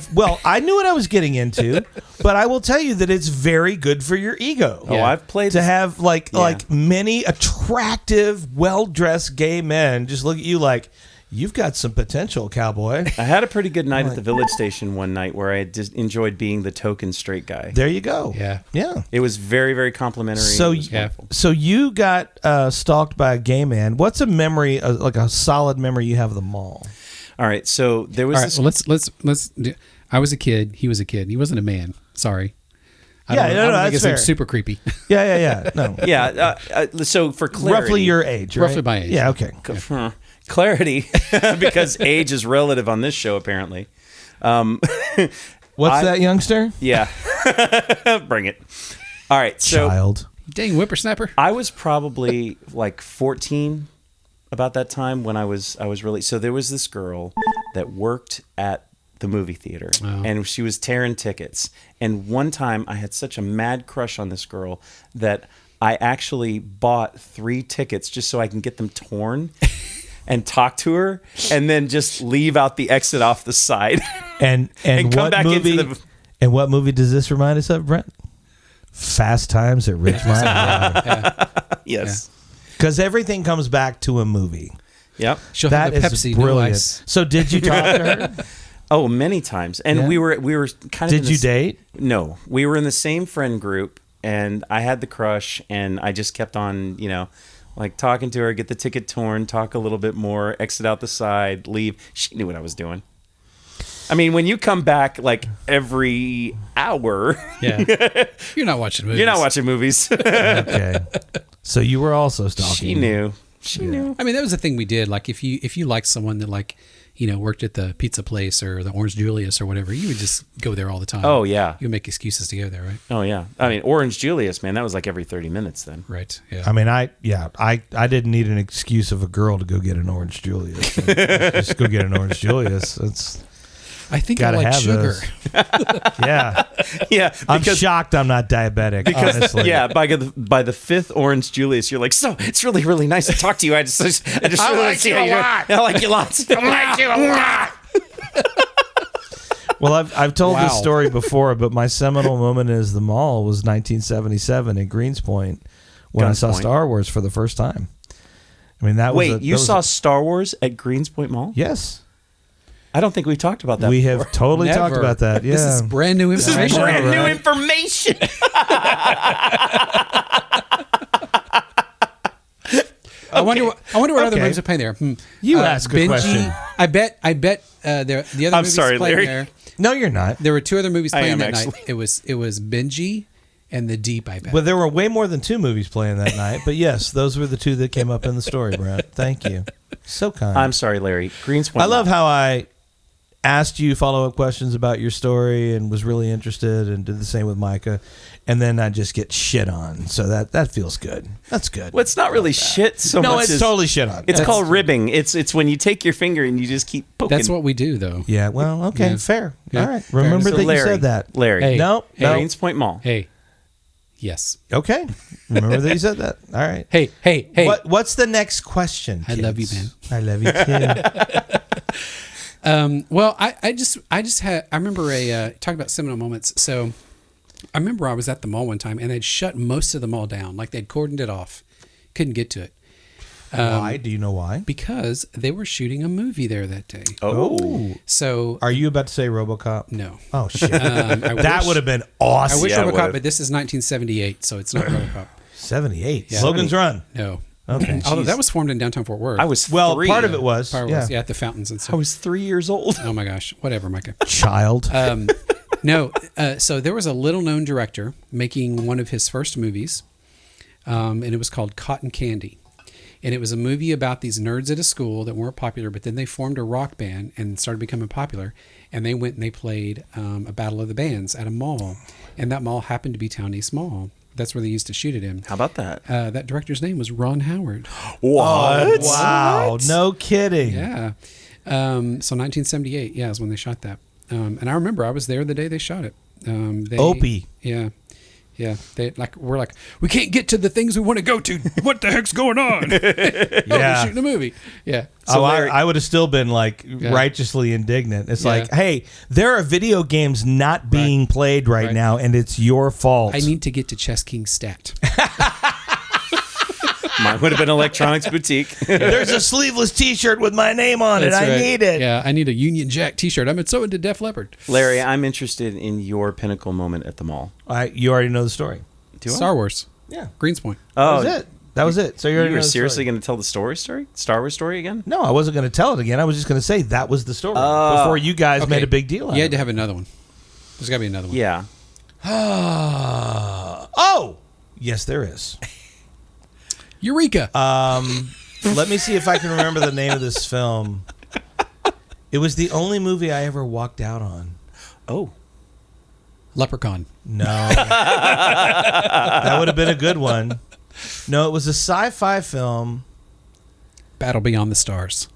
knew what I was getting into, but I will tell you that it's very good for your ego. Oh, I've played to have like Yeah. like many attractive, well-dressed gay men just look at you like, you've got some potential, cowboy. I had a pretty good night at the Village Station one night where I just enjoyed being the token straight guy. There you go. Yeah. Yeah. It was very, very complimentary. So It was wonderful. so you got stalked by a gay man. What's a memory, like a solid memory you have of the mall? All right, so there was All right, this. well, let's do, I was a kid. He was a kid. He wasn't a man. Sorry. I Yeah, don't, no, I don't no, think that's it's fair. super creepy. Yeah. No. Yeah, so for clarity, Roughly your age, right? Roughly my age. Yeah, okay. clarity, because age is relative on this show apparently. What's that, youngster? Yeah, bring it. All right, so Child. Dang whippersnapper. I was probably like 14 about that time when I was really. So there was this girl that worked at the movie theater, Oh. and she was tearing tickets. And one time I had such a mad crush on this girl that I actually bought 3 tickets just so I can get them torn and talk to her and then just leave out the exit off the side. And And come what back movie? into the- And what movie does this remind us of, Brent? Fast Times at Ridgemont. Yes. Because everything comes back to a movie. Yep. She'll That have the is Pepsi, no brilliant. ice. So did you talk to her? Oh, many times. And Yeah. we were kind of in Did you this- date? No. We were in the same friend group, and I had the crush, and I just kept on, like talking to her, get the ticket torn, talk a little bit more, exit out the side, leave. She knew what I was doing. I mean, when you come back like every hour, Yeah. You're not watching movies. you're not watching movies. Okay. So you were also stalking. She knew. She knew. I mean, that was the thing we did. Like, if you liked someone that, like, worked at the pizza place or the Orange Julius or whatever, you would just go there all the time. Oh, yeah. You would make excuses to go there, right? Oh, yeah. I mean, Orange Julius, man, that was like every 30 minutes then. Right. Yeah. I mean, I didn't need an excuse of a girl to go get an Orange Julius. Just go get an Orange Julius. It's I think gotta I like have sugar. those. Yeah. Yeah. I'm shocked I'm not diabetic. Honestly. Yeah, by the 5th Orange Julius, you're like, so it's really, really nice to talk to you. I just really like see you how a you're- lot. I like you lots. I like you a lot. Well, I've told Wow. this story before, but my seminal moment as the mall was 1977 in Greenspoint when I saw Guns Point. Star Wars for the first time. I mean, that was Wait, you saw Star Wars at Greenspoint Mall? Yes. I don't think we've talked about that We before. have totally talked Never. about that. Yeah. This is brand new This is information. brand new right? information. I wonder what other Okay. movies are playing there. You ask a Benji, question. I bet the other I'm movies sorry, playing Larry. there. No, you're not. There were 2 other movies I playing am, that actually. night. It was Benji and The Deep, I bet. Well, there were way more than 2 movies playing that night, but yes, those were the 2 that came up in the story, Brent. Thank you. So kind. I'm sorry, Larry. Greenspoint I love Mall. how I asked you follow-up questions about your story and was really interested and did the same with Micah, and then I just get shit on. So that feels good. That's good. Well, it's not really shit so no, much it's as totally shit on. it's called ribbing. It's when you take your finger and you just keep poking. That's what we do, though. Yeah, well, okay, Yeah. fair. Yeah. All right. Fair Remember enough. that Larry, you said that. Larry. Hey. No, Hey. no. Greenspoint Mall. Hey. Yes. Okay. Remember that you said that. All right. Hey. What's the next question, I love you, kids? I love you too. Well, I just had. I remember talking about seminal moments. So, I remember I was at the mall one time and they'd shut most of the mall down, like they'd cordoned it off, couldn't get to it Why? Do you know why? because they were shooting a movie there that day. Oh. So, Are you about to say RoboCop? no, Oh shit. I that wish- would have been I awesome. wish Yeah, it RoboCop, would've. but this is 1978, so it's not RoboCop. 78. Yeah. Logan's Run. No. Okay. Although that was formed in downtown Fort Worth. I was Well, 3. part of it was. Part yeah. was, at the fountains and I stuff. was 3 years old. Oh my gosh, whatever, Micah. Child. No, so there was a little-known director making one of his first movies, and it was called Cotton Candy. And it was a movie about these nerds at a school that weren't popular, but then they formed a rock band and started becoming popular. And they went and they played a Battle of the Bands at a mall. And that mall happened to be Town East Mall. That's where they used to shoot it in. How about that? That director's name was Ron Howard. What? Wow. No kidding. Yeah. So 1978, yeah, is when they shot that. And I remember I was there the day they shot it. Opie. Yeah. Yeah. We're like, we can't get to the things we want to go to. What the heck's going on? They're Yeah. shooting a movie. Yeah. So Larry- I would have still been like righteously indignant. It's Yeah. like, hey, there are video games not being played right now, and it's your fault. I need to get to Chess King Stat. Mine would have been Electronics Boutique. There's a sleeveless T-shirt with my name on it. That's I right. need it. Yeah, I need a Union Jack T-shirt. I'm so into Def Leppard. Larry, I'm interested in your pinnacle moment at the mall. You already know the story. Do I? Star Wars. Yeah. Greenspoint. That Oh, was it. That was it. So you already you know were the seriously story. going to tell the story? Star Wars story again? No, I wasn't going to tell it again. I was just going to say that was the story before you guys made a big deal out You of had it. to have another one. There's got to be another one. Yeah. Oh, yes, there is. Eureka. Let me see if I can remember the name of this film. It was the only movie I ever walked out on. Oh. Leprechaun. No. That would have been a good one. No, it was a sci-fi film. Battle Beyond the Stars.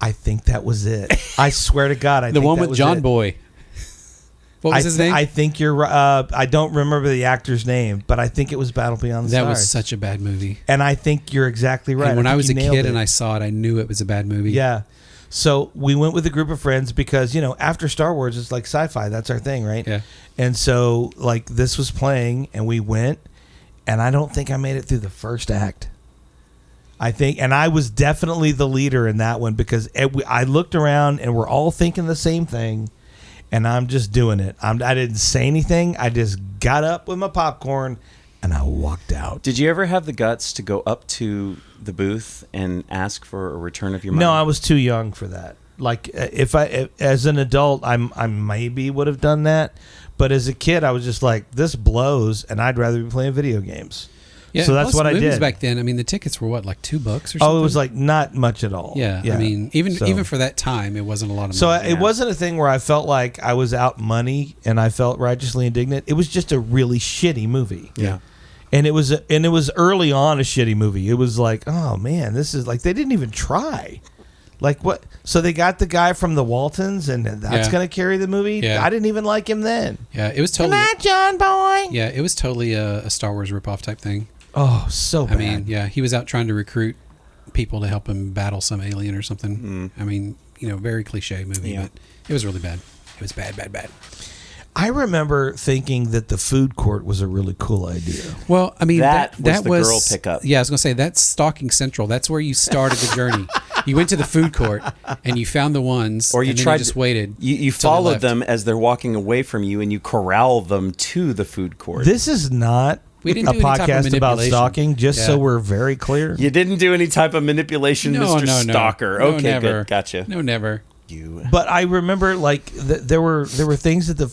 I think that was it. I swear to God, I The think one that with was John it. Boy. What was his name? I think you're right. I don't remember the actor's name, but I think it was Battle Beyond the That Stars. was such a bad movie. And I think you're exactly right. And when I think was a you nailed kid it. and I saw it, I knew it was a bad movie. Yeah. So we went with a group of friends because, after Star Wars, it's like sci-fi. That's our thing, right? Yeah. And so, like, this was playing, and we went, and I don't think I made it through the first act. And I was definitely the leader in that one because I looked around, and we're all thinking the same thing, and I'm just doing it. I didn't say anything. I just got up with my popcorn, and I walked out. Did you ever have the guts to go up to the booth and ask for a return of your money? No, I was too young for that. Like, as an adult, I maybe would have done that, but as a kid, I was just like, this blows, and I'd rather be playing video games. Yeah, so that's plus what I movies did. back then. I mean, the tickets were what, like $2 or something? Oh, it was like not much at all. Yeah. I mean, even for that time, it wasn't a lot of money. So it wasn't a thing where I felt like I was out money and I felt righteously indignant. It was just a really shitty movie. Yeah. And it was early on a shitty movie. It was like, oh man, this is like they didn't even try. Like what? So they got the guy from the Waltons, and that's going to carry the movie. Yeah. I didn't even like him then. Yeah, it was totally. Come on, John boy. Yeah, it was totally a Star Wars ripoff type thing. Oh, so bad. I mean, yeah, he was out trying to recruit people to help him battle some alien or something. I mean, very cliche movie, but it was really bad. It was bad, bad, bad. I remember thinking that the food court was a really cool idea. Well, I mean, That was that the was girl pickup. Yeah, I was gonna say that's Stalking Central. That's where you started the journey. You went to the food court and you found the ones, Or you and then tried just waited. You till they followed left. them as they're walking away from you, and you corral them to the food court. This is not We didn't a do any type of podcast about manipulation. stalking, just so Yeah. we're very clear. You didn't do any type of manipulation, Mr. Stalker. No, Okay, never. good, gotcha. No, never. You. But I remember, like, there were things at the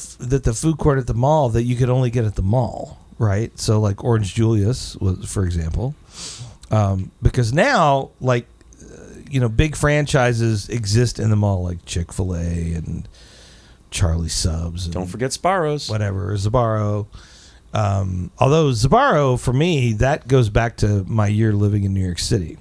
food court at the mall that you could only get at the mall, right? So, like, Orange Julius was, for example, because now, like, big franchises exist in the mall, like Chick-fil-A and Charlie Subs. And Don't forget Sparrows. whatever, Sbarro. Although Sbarro, for me, that goes back to my year living in New York City.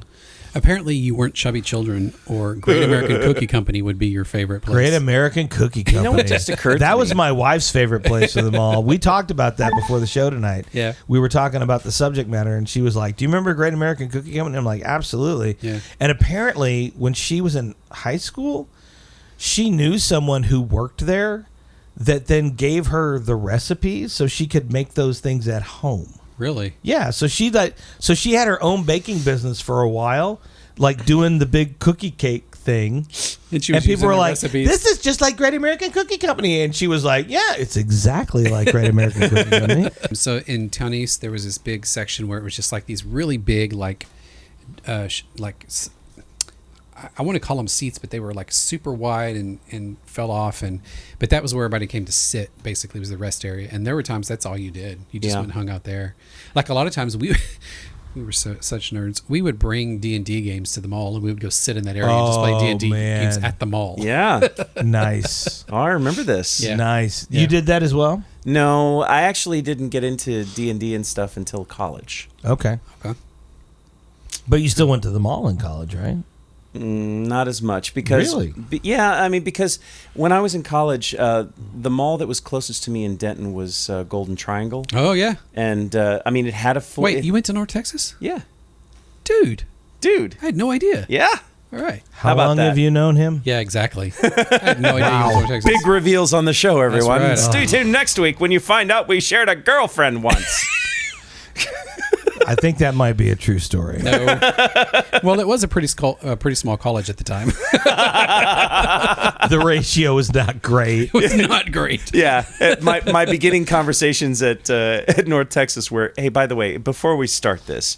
Apparently, you weren't Chubby Children, or Great American Cookie Company would be your favorite place. Great American Cookie Company. know what just occurred to That me? was my wife's favorite place of them all. We talked about that before the show tonight. Yeah. We were talking about the subject matter, and she was like, do you remember Great American Cookie Company? And I'm like, absolutely. Yeah. And apparently, when she was in high school, she knew someone who worked there that then gave her the recipes so she could make those things at home. Really? Yeah, so she had her own baking business for a while, like doing the big cookie cake thing. And she was And people using were the like, recipes. this is just like Great American Cookie Company. And she was like, yeah, it's exactly like Great American Cookie Company. So in Town East, there was this big section where it was just like these really big, I want to call them seats, but they were like super wide and fell off. But that was where everybody came to sit, basically, was the rest area. And there were times that's all you did. You just Yeah. went and hung out there. Like a lot of times we were such nerds. We would bring D&D games to the mall, and we would go sit in that area and just play Oh, D&D games man. at the mall. Yeah. Nice. Oh, I remember this. Yeah. Nice. Yeah. You did that as well? No, I actually didn't get into D&D and stuff until college. Okay. Okay. But you still went to the mall in college, right? Not as much because Really? Yeah, I mean, because when I was in college, the mall that was closest to me in Denton was Golden Triangle, Oh, yeah. and I mean, it had a full. Wait, you went to North Texas? Yeah, Dude, dude. I had no idea. Yeah. All right. How about long that? have you known him? Yeah, exactly. I had no idea you went to North Texas. Big reveals on the show, everyone. right. Stay tuned next week when you find out we shared a girlfriend once. I think that might be a true story. No. Well, it was a pretty small college at the time. The ratio was not great. It was not great. Yeah, my beginning conversations at North Texas were, hey, by the way, before we start this,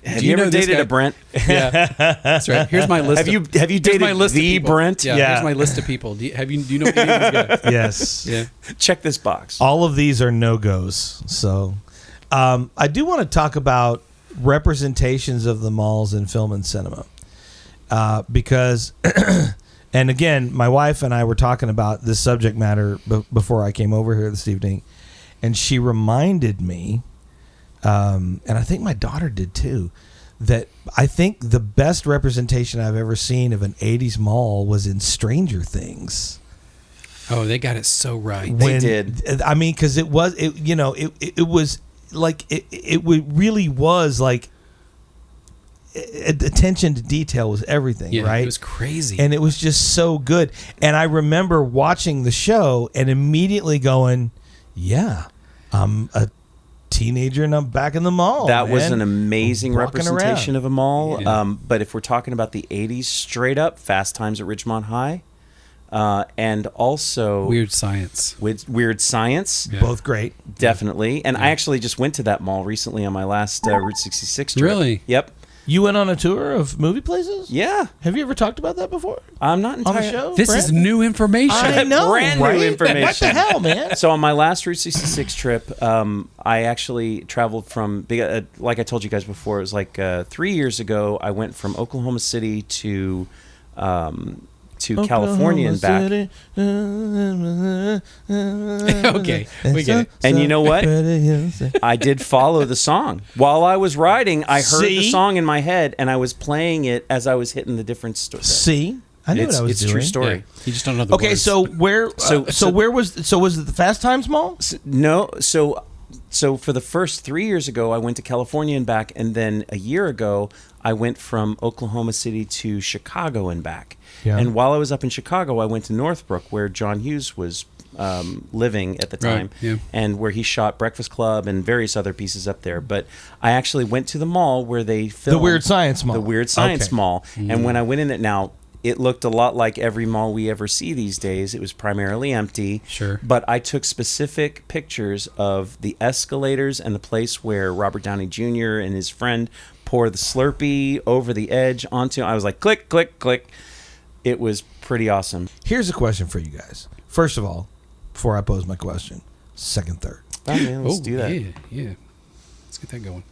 have Do you you ever know this dated guy? a Brent? Yeah, that's right. Here's my list. Have you here's dated my list of the people. Brent? Yeah, Yeah. here's my list of people. Do you know any of these guys? Yes. Yeah. Check this box. All of these are no-goes. So I do want to talk about representations of the malls in film and cinema. Because, and again, my wife and I were talking about this subject matter before I came over here this evening. And she reminded me, and I think my daughter did too, that I think the best representation I've ever seen of an 80s mall was in Stranger Things. Oh, they got it so right. They did. I mean, because it was like it really was like attention to detail was everything, Yeah, right? it was crazy. And it was just so good. And I remember watching the show and immediately going, yeah, I'm a teenager and I'm back in the mall. That was man. an amazing Walking representation around. of a mall. Yeah. But if we're talking about the 80s, straight up, Fast Times at Ridgemont High. And also Weird Science. Weird Science. Yeah. Both great. Definitely. And I actually just went to that mall recently on my last Route 66 trip. Really? Yep. You went on a tour of movie places? Yeah. Have you ever talked about that before? I'm not On the entirely show? This is Brandon? new information. I know, Brand new right? information. What the hell, man? So on my last Route 66 trip, I actually traveled from, like I told you guys before, it was like 3 years ago. I went from Oklahoma City to California and back. Okay, we get it. And you know what? I did follow the song. While I was riding, I heard the See? song in my head, and I was playing it as I was hitting the different stores. See? I knew what I was it's doing. true story. Yeah. You just don't know the Okay, words. so where? So where was? So was it the Fast Times Mall? No, so for the first 3 years ago, I went to California and back, and then a year ago, I went from Oklahoma City to Chicago and back. Yeah. And while I was up in Chicago, I went to Northbrook, where John Hughes was living at the Right, time, yeah. and where he shot Breakfast Club and various other pieces up there. But I actually went to the mall where they filmed The Weird Science Mall. The Weird Science Okay. Mall. And when I went in it now, it looked a lot like every mall we ever see these days. It was primarily empty. Sure. But I took specific pictures of the escalators and the place where Robert Downey Jr. and his friend pour the Slurpee over the edge onto. I was like, click, click, click. It was pretty awesome. Here's a question for you guys. First of all, before I pose my question, second, third. Oh, yeah, let's do that. Yeah. Let's get that going.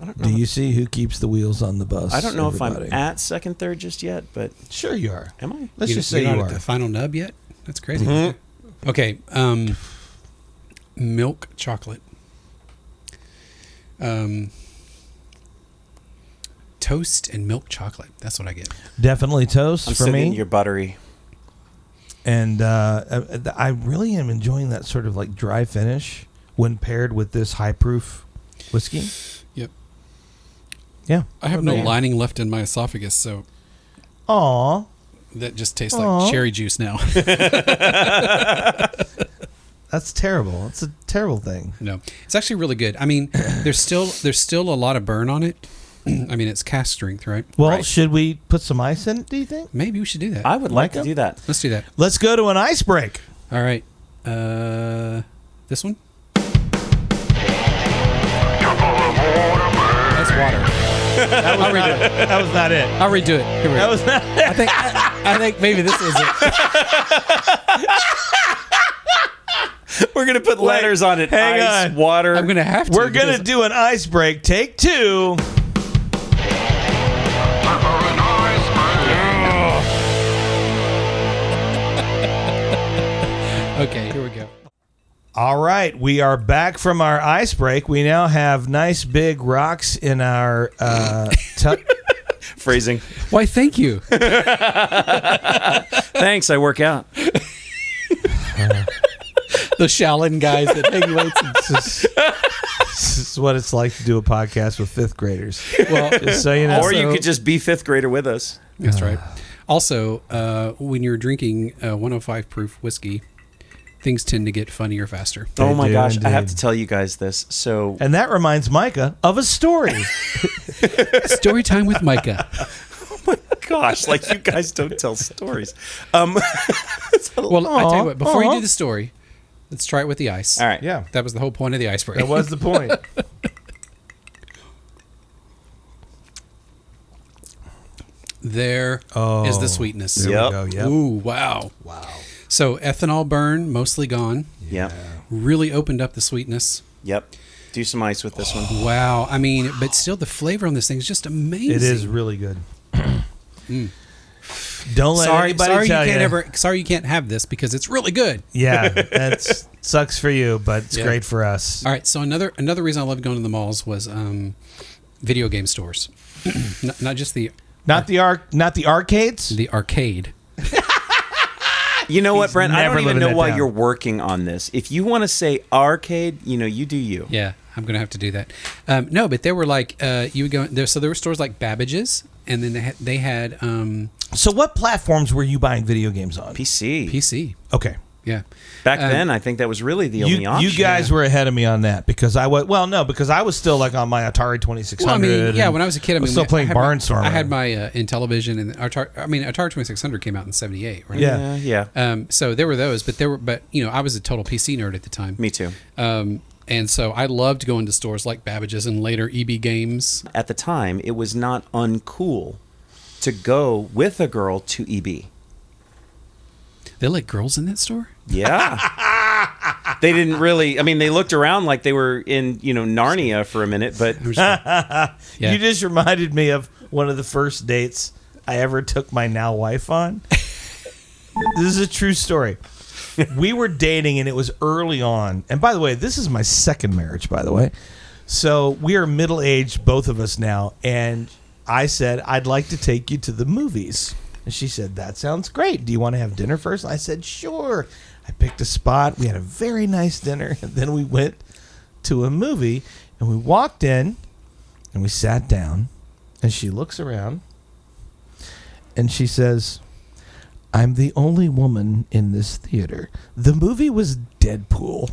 I don't know. Do you see who keeps the wheels on the bus? I don't know if everybody? I'm at second, third just yet, but Sure you are. am I? Let's just say you're you not are. at the final nub yet? That's crazy. Mm-hmm. Okay. Milk chocolate. Toast and milk chocolate. That's what I get. Definitely toast I'm for still me. getting your buttery. And I really am enjoying that sort of like dry finish when paired with this high proof whiskey. Yep. Yeah. I have no Man. lining left in my esophagus, so Aw. that just tastes Aw. like cherry juice now. That's terrible. It's a terrible thing. No, it's actually really good. I mean, there's still a lot of burn on it. I mean, it's cast strength, right? Well, Right. should we put some ice in it, do you think? Maybe we should do that. I would like to Micah? do that. Let's do that. Let's go to an ice break. All right. This one? That's water. I'll redo it. That was not it. I'll redo it. Here we That go. was not it. I think maybe this was it. We're gonna put letters on it. hang Ice, on. water. I'm gonna have to. We're going to because- do an ice break. Take two. Okay, here we go. All right, we are back from our ice break. We now have nice big rocks in our Phrasing. Why? Thank you. Thanks. I work out. The Shaolin guys that hang weights. This is what it's like to do a podcast with fifth graders. Well, Just so you know. Or you could just be fifth grader with us. that's right. Also, when you're drinking 105 proof whiskey, things tend to get funnier faster. Oh my do gosh, I have indeed. to tell you guys this. So And that reminds Micah of a story. Story time with Micah. gosh, like you guys don't tell stories. Well, I tell you what. Before you Aw. do the story, let's try it with the ice. All right. Yeah, That was the whole point of the iceberg. that was the point. There Oh, is the sweetness. There Yep. we go. Yep. Ooh, wow. Wow. So ethanol burn, mostly gone. Yep. Really opened up the sweetness. Yep. Do some ice with this one. Wow. I mean, but still the flavor on this thing is just amazing. It is really good. Don't let anybody sorry tell you can't sorry you can't have this because it's really good. Yeah, that sucks for you, but it's Yeah. great for us. All right, so another reason I love going to the malls was video game stores, not just not the arcades. the arcade. You know what, Brent? I never don't even living know that why down. you're working on this. If you want to say arcade, you do you. Yeah, I'm gonna have to do that. No, but there were like you would go there. So there were stores like Babbage's, and then they had So what platforms were you buying video games on? PC. Okay. Yeah. Back then, I think that was really the only option. You guys were ahead of me on that because I was still like on my Atari 2600. Well, I mean, when I was a kid, I was still playing Barnstormer. I had my Intellivision, and Atari 2600 came out in '78, right? Yeah. So there were those, but I was a total PC nerd at the time. Me too. And so I loved going to stores like Babbage's and later EB Games. At the time, it was not uncool to go with a girl to EB. They let girls in that store? Yeah. They didn't really. I mean, they looked around like they were in, Narnia for a minute, but Yeah. You just reminded me of one of the first dates I ever took my now wife on. This is a true story. We were dating, and it was early on. And by the way, this is my second marriage, by the way. So we are middle-aged, both of us now. And I said, I'd like to take you to the movies. And she said, that sounds great. Do you want to have dinner first? I said, sure. I picked a spot. We had a very nice dinner. And then we went to a movie. And we walked in. And we sat down. And she looks around. And she says, I'm the only woman in this theater. The movie was Deadpool.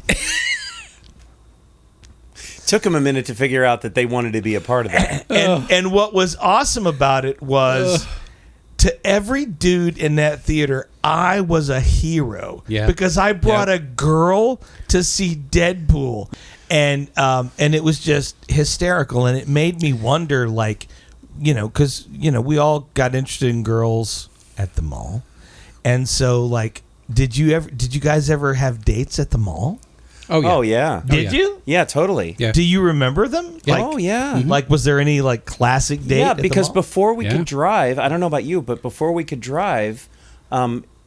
took them a minute to figure out that they wanted to be a part of that. And what was awesome about it was... To every dude in that theater, I was a hero because I brought a girl to see Deadpool, and it was just hysterical, and it made me wonder, like, because we all got interested in girls at the mall, and so like, did you guys ever have dates at the mall? Oh yeah. Did you? Yeah, totally. Yeah. Do you remember them? Yeah. Like, yeah. Like, was there any like classic date? Yeah, at the because mall? before we could drive, I don't know about you, but before we could drive,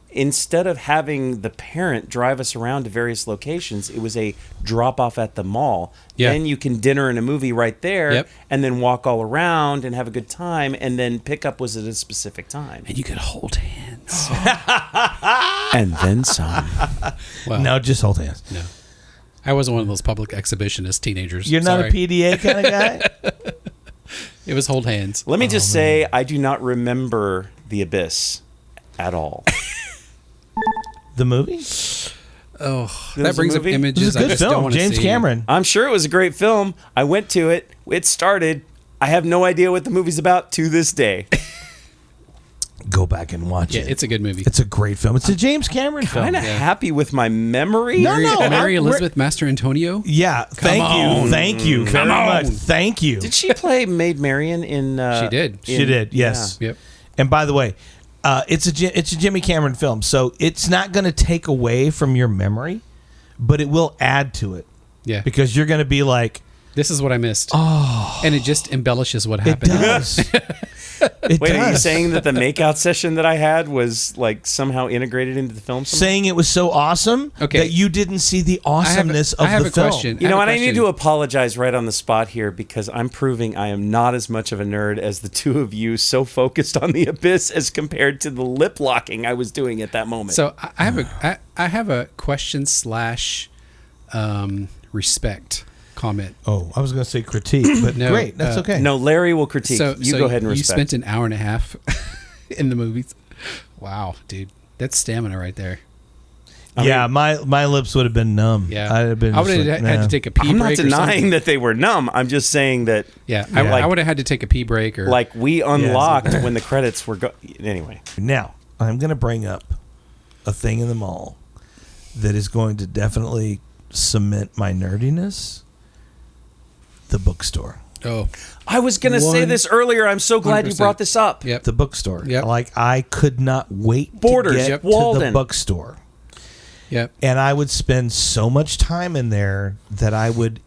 instead of having the parent drive us around to various locations, it was a drop off at the mall. Yeah. Then you can dinner and a movie right there, Yep. and then walk all around and have a good time, and then pickup was at a specific time. And you could hold hands. And then some. Well, No, just hold hands. no. I wasn't one of those public exhibitionist teenagers. You're not Sorry. a PDA kind of guy? It was hold hands. Let me just say, I do not remember The Abyss at all. The movie? Oh, It that was a brings up movie? images It was a I good just don't film. want to James see. Cameron. I'm sure it was a great film. I went to it. It started. I have no idea what the movie's about to this day. Go back and watch Yeah, it. it's a good movie. It's a great film. It's a James Cameron film. Kind of happy with my memory. No, no. Mary I'm- Elizabeth Master Antonio. Yeah, thank on. you. Thank you very much. Thank you. Did she play Maid Marian in? She did. She did, yes. Yep. And by the way, it's a Jimmy Cameron film, so it's not going to take away from your memory, but it will add to it Yeah. because you're going to be like, This is what I missed. Oh. And it just embellishes what it happened. does. It Wait, does. are you saying that the makeout session that I had was like somehow integrated into the film? Somehow? Saying it was so awesome that you didn't see the awesomeness I have of a the film. question. You know what? I question. need to apologize right on the spot here because I'm proving I am not as much of a nerd as the two of you so focused on the abyss as compared to the lip locking I was doing at that moment. So I have a question / respect comment. Oh, I was going to say critique, but No, great. That's okay. no, Larry will critique. You go ahead and You respect. spent an hour and a half in the movies. Wow, dude. That's stamina right there. Yeah, my lips would have been numb. Yeah. I'd have been I would just have like, had nah. to take a pee I'm not break or denying something. that they were numb. I'm just saying that Yeah, Yeah. I would have had to take a pee break or like we unlocked when the credits were anyway. Now, I'm going to bring up a thing in the mall that is going to definitely cement my nerdiness. The bookstore. Oh, I was going to say this earlier. I'm so glad you 100%. brought this up. yep. The bookstore. Yep. Like, I could not wait Borders, to get yep. to the Walden. bookstore. Yep. And I would spend so much time in there that I would,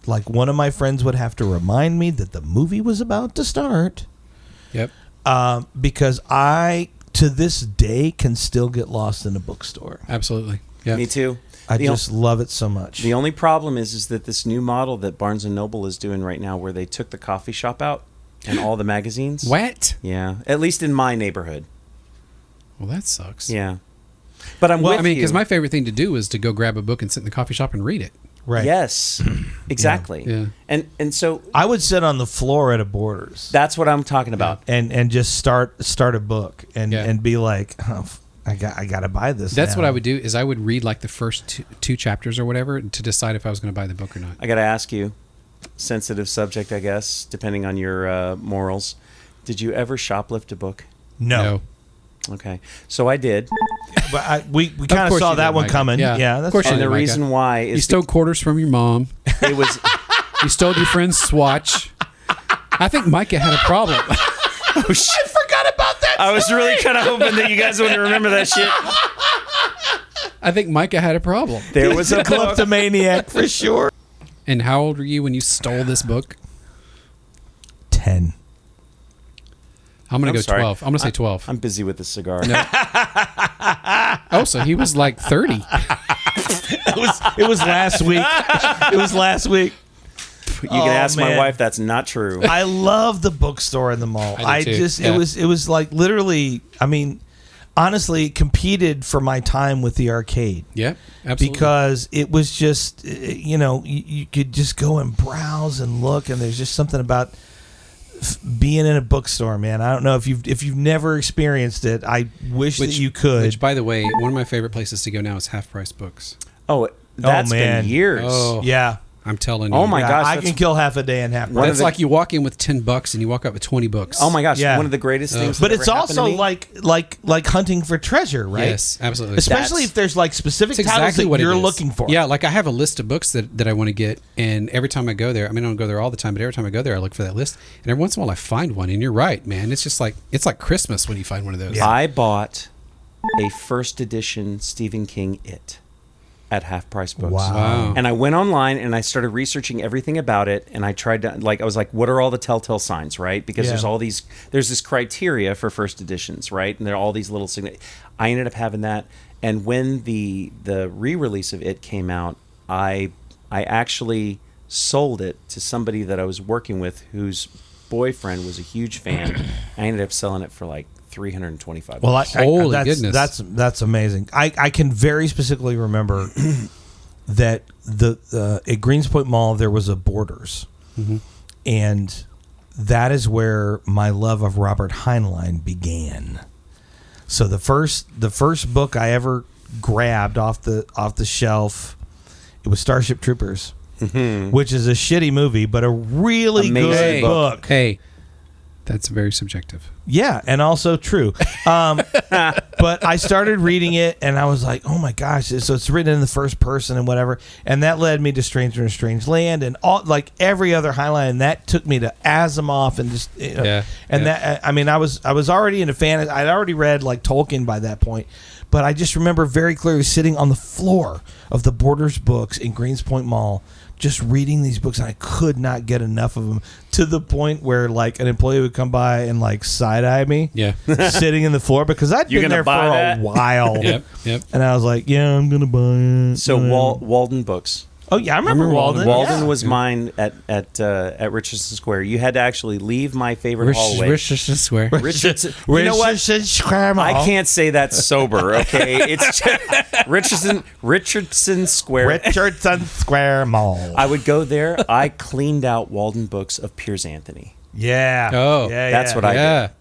like, one of my friends would have to remind me that the movie was about to start. Yep. Because I, to this day, can still get lost in a bookstore. Absolutely. Yeah. Me too. I just love it so much. The only problem is that this new model that Barnes & Noble is doing right now, where they took the coffee shop out and all the magazines. What? Yeah, at least in my neighborhood. Well, that sucks. Yeah. But I'm with you. I mean, because my favorite thing to do is to go grab a book and sit in the coffee shop and read it. Right. Yes, exactly. Yeah. And so I would sit on the floor at a Borders. that's what I'm talking about. And just start a book and be like, oh, I got to buy this. That's now. what I would do is I would read like the first two chapters or whatever to decide if I was going to buy the book or not. I got to ask you, sensitive subject, I guess, depending on your morals. Did you ever shoplift a book? No. Okay, so I did. But we kind of saw you that did, one Micah. coming. Yeah. That's Of course you fine. And the Micah. reason why You is stole quarters from your mom. it was. You stole your friend's swatch. I think Micah had a problem. I forgot about that. I was really kind of hoping that you guys would remember that shit. I think Micah had a problem. There was a book. kleptomaniac for sure. And how old were you when you stole this book? 10. I'm going to go sorry. 12. I'm going to say 12. I'm busy with the cigar. Oh, so he was like 30. It was last week. It was last week. You can ask my man. wife. That's not true. I love the bookstore in the mall. I do too. Yeah. It was like literally. I mean, honestly, it competed for my time with the arcade. Yeah, absolutely. Because it was just, you could just go and browse and look, and there's just something about being in a bookstore, man. I don't know if you've never experienced it. I wish that you could. Which, by the way, one of my favorite places to go now is Half Price Books. Oh, that's man. been years. Oh, Yeah. I'm telling you. Oh my Yeah, gosh, I that's- can kill half a day in half price. That's like you walk in with $10 and you walk out with 20 books. Oh my gosh, Yeah. one of the greatest things. But that it's ever happened to also me. like hunting for treasure, right? Yes, absolutely. Especially That's- if there's like specific It's titles exactly that what you're it is. looking for. Yeah, like I have a list of books that I want to get, and every time I go there, I mean, I don't go there all the time, but every time I go there, I look for that list, and every once in a while I find one, and you're right, man. It's just like Christmas when you find one of those. I bought a first edition Stephen King It at Half Price Books. Wow. And I went online and I started researching everything about it, and I tried to I was like, what are all the telltale signs, right? Because Yeah. there's this criteria for first editions, right? And there are all these little I ended up having that, and when the re-release of it came out, I actually sold it to somebody that I was working with whose boyfriend was a huge fan. I ended up selling it for like $325. Well, Holy that's, goodness. that's amazing. I can very specifically remember that at Greenspoint Mall there was a Borders, and that is where my love of Robert Heinlein began. So the first book I ever grabbed off the shelf, it was Starship Troopers, which is a shitty movie but a really Amazing good book. book. Hey, that's very subjective. Yeah, and also true. But I started reading it, and I was like, "Oh my gosh!" So it's written in the first person and whatever, and that led me to Stranger in a Strange Land and all like every other highlight, and that took me to Asimov and just that. I mean, I was already into fantasy. I'd already read like Tolkien by that point, but I just remember very clearly sitting on the floor of the Borders books in Greenspoint Mall, just reading these books, and I could not get enough of them, to the point where like an employee would come by and like side-eye me, sitting in the floor, because I'd You're been gonna there for buy that? a while. Yep. And I was like, yeah, I'm gonna buy it. So Walden Books. Oh yeah, I remember Walden. Walden yeah. was mine at Richardson Square. You had to actually leave my favorite hallway. Richardson Square. Richardson. You know what? Richardson Square Mall. I can't say that sober. Okay, it's Richardson Square. Richardson Square Mall. I would go there. I cleaned out Walden Books of Piers Anthony. Yeah. Oh. yeah, That's yeah. what I did.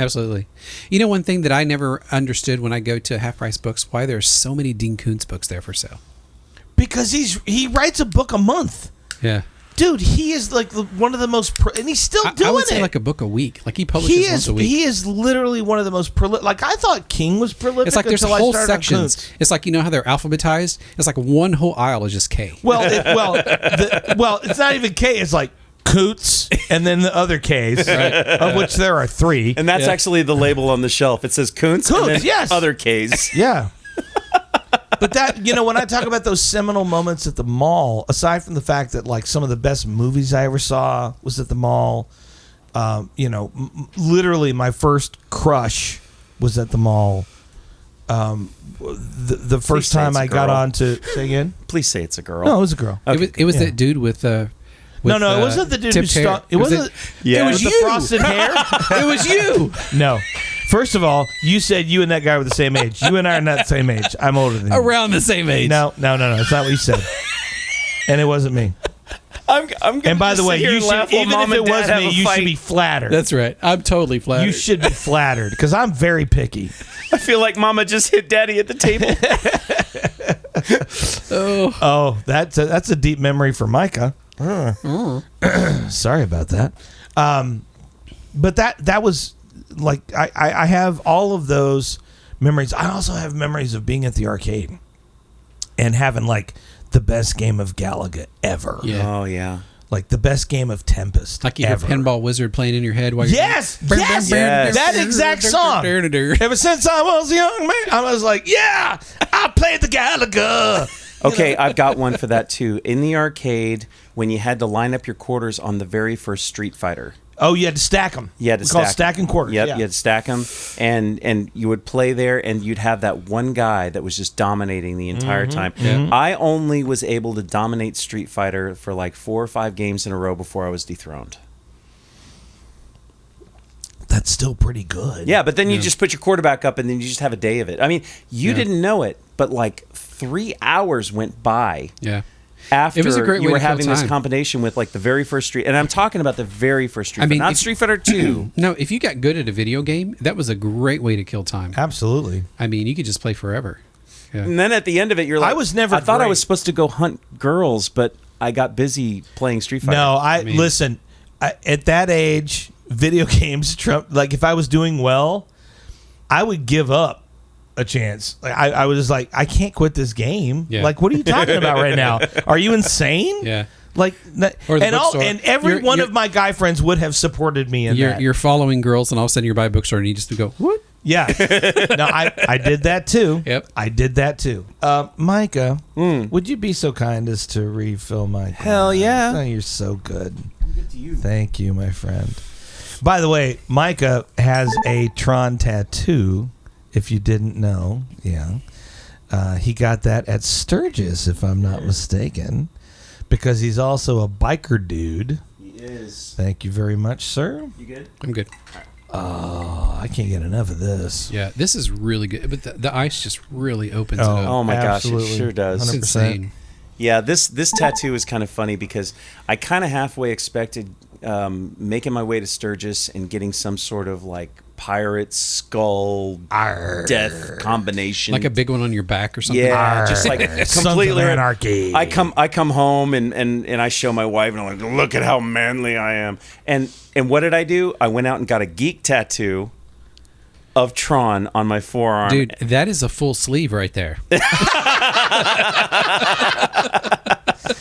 Absolutely. You know, one thing that I never understood when I go to Half Price Books, why there's so many Dean Koontz books there for sale. Because he writes a book a month. Yeah. Dude, he is like one of the most, and he's still doing I would say it. like a book a week. Like he publishes once a week. He is literally one of the most prolific. Like I thought King was prolific. It's like there's until I whole started on sections. Koontz. It's like, you know how they're alphabetized? It's like one whole aisle is just K. Well, it's not even K. It's like Coots and then the other K's, of which there are 3. And that's actually the label on the shelf. It says Koontz and then yes. other K's. Yeah. But that, when I talk about those seminal moments at the mall, aside from the fact that like some of the best movies I ever saw was at the mall, literally my first crush was at the mall. the first say time it's a I got girl. on to say again. Please say it's a girl. No, it was a girl. Okay, it was yeah. that dude with No, it wasn't the dude who tipped hair. stalked. It wasn't. Yeah. It was With the you. frosted hair. It was you. No. First of all, you said you and that guy were the same age. You and I are not the same age. I'm older than you. Around the same age. No. That's not what you said. And it wasn't me. I'm gonna And by the just way, sit here you and should, laugh while even Mom if it and Dad was have me, a you fight. should be flattered. That's right. I'm totally flattered. You should be flattered because I'm very picky. I feel like Mama just hit Daddy at the table. Oh, that's a deep memory for Micah. Sorry about that. But that was like I have all of those memories. I also have memories of being at the arcade and having like the best game of Galaga ever. Yeah. Oh yeah. Like the best game of Tempest Like you hear ever. Pinball Wizard playing in your head while you're Yes, that exact song. Ever since I was a young man, I was like, yeah, I played the Galaga. Okay, I've got one for that too. In the arcade, when you had to line up your quarters on the very first Street Fighter. Oh, you had to stack them. You had to We call it stack stacking quarters. Yep, yeah. you had to stack them, and you would play there, and you'd have that one guy that was just dominating the entire time. I only was able to dominate Street Fighter for like 4 or 5 games in a row before I was dethroned. That's still pretty good. Yeah, but then you just put your quarterback up, and then you just have a day of it. I mean, you didn't know it, but like 3 hours went by. Yeah. After It was a great you way were to kill having this time. combination with like the very first Street, and I'm talking about the very first Street Fighter, not if- Street Fighter 2. No, if you got good at a video game, that was a great way to kill time. Absolutely. I mean, you could just play forever. Yeah. And then at the end of it, you're like, I was never I thought I great. was supposed to go hunt girls, but I got busy playing Street Fighter. No, mean- listen. At that age, video games trump. Like if I was doing well, I would give up a chance. Like I was like, I can't quit this game. Yeah. Like, what are you talking about right now? Are you insane? Yeah. Like, Or the and bookstore. every You're- one you're- of my guy friends would have supported me in that. You're following girls, and all of a sudden you're by a bookstore, and you just go, what? Yeah. No, I did that too. Yep. I did that too. Micah, would you be so kind as to refill my glass? Hell yeah. Oh, you're so good. Good to you. Thank you, my friend. By the way, Micah has a Tron tattoo, if you didn't know. Yeah. He got that at Sturgis, if I'm not mistaken, because he's also a biker dude. He is. Thank you very much, sir. You good? I'm good. Oh, I can't get enough of this. Yeah, this is really good. But the ice just really opens Oh. it up. Oh my gosh, Absolutely. it sure does. It's 100%. insane. Yeah, this tattoo is kind of funny because I kind of halfway expected making my way to Sturgis and getting some sort of like pirate skull death combination, Like a big one on your back or something. yeah, just like Sons of completely. Anarchy. I come home and I show my wife and I'm like, look at how manly I am. And what did I do? I went out and got a geek tattoo of Tron on my forearm. Dude, that is a full sleeve right there.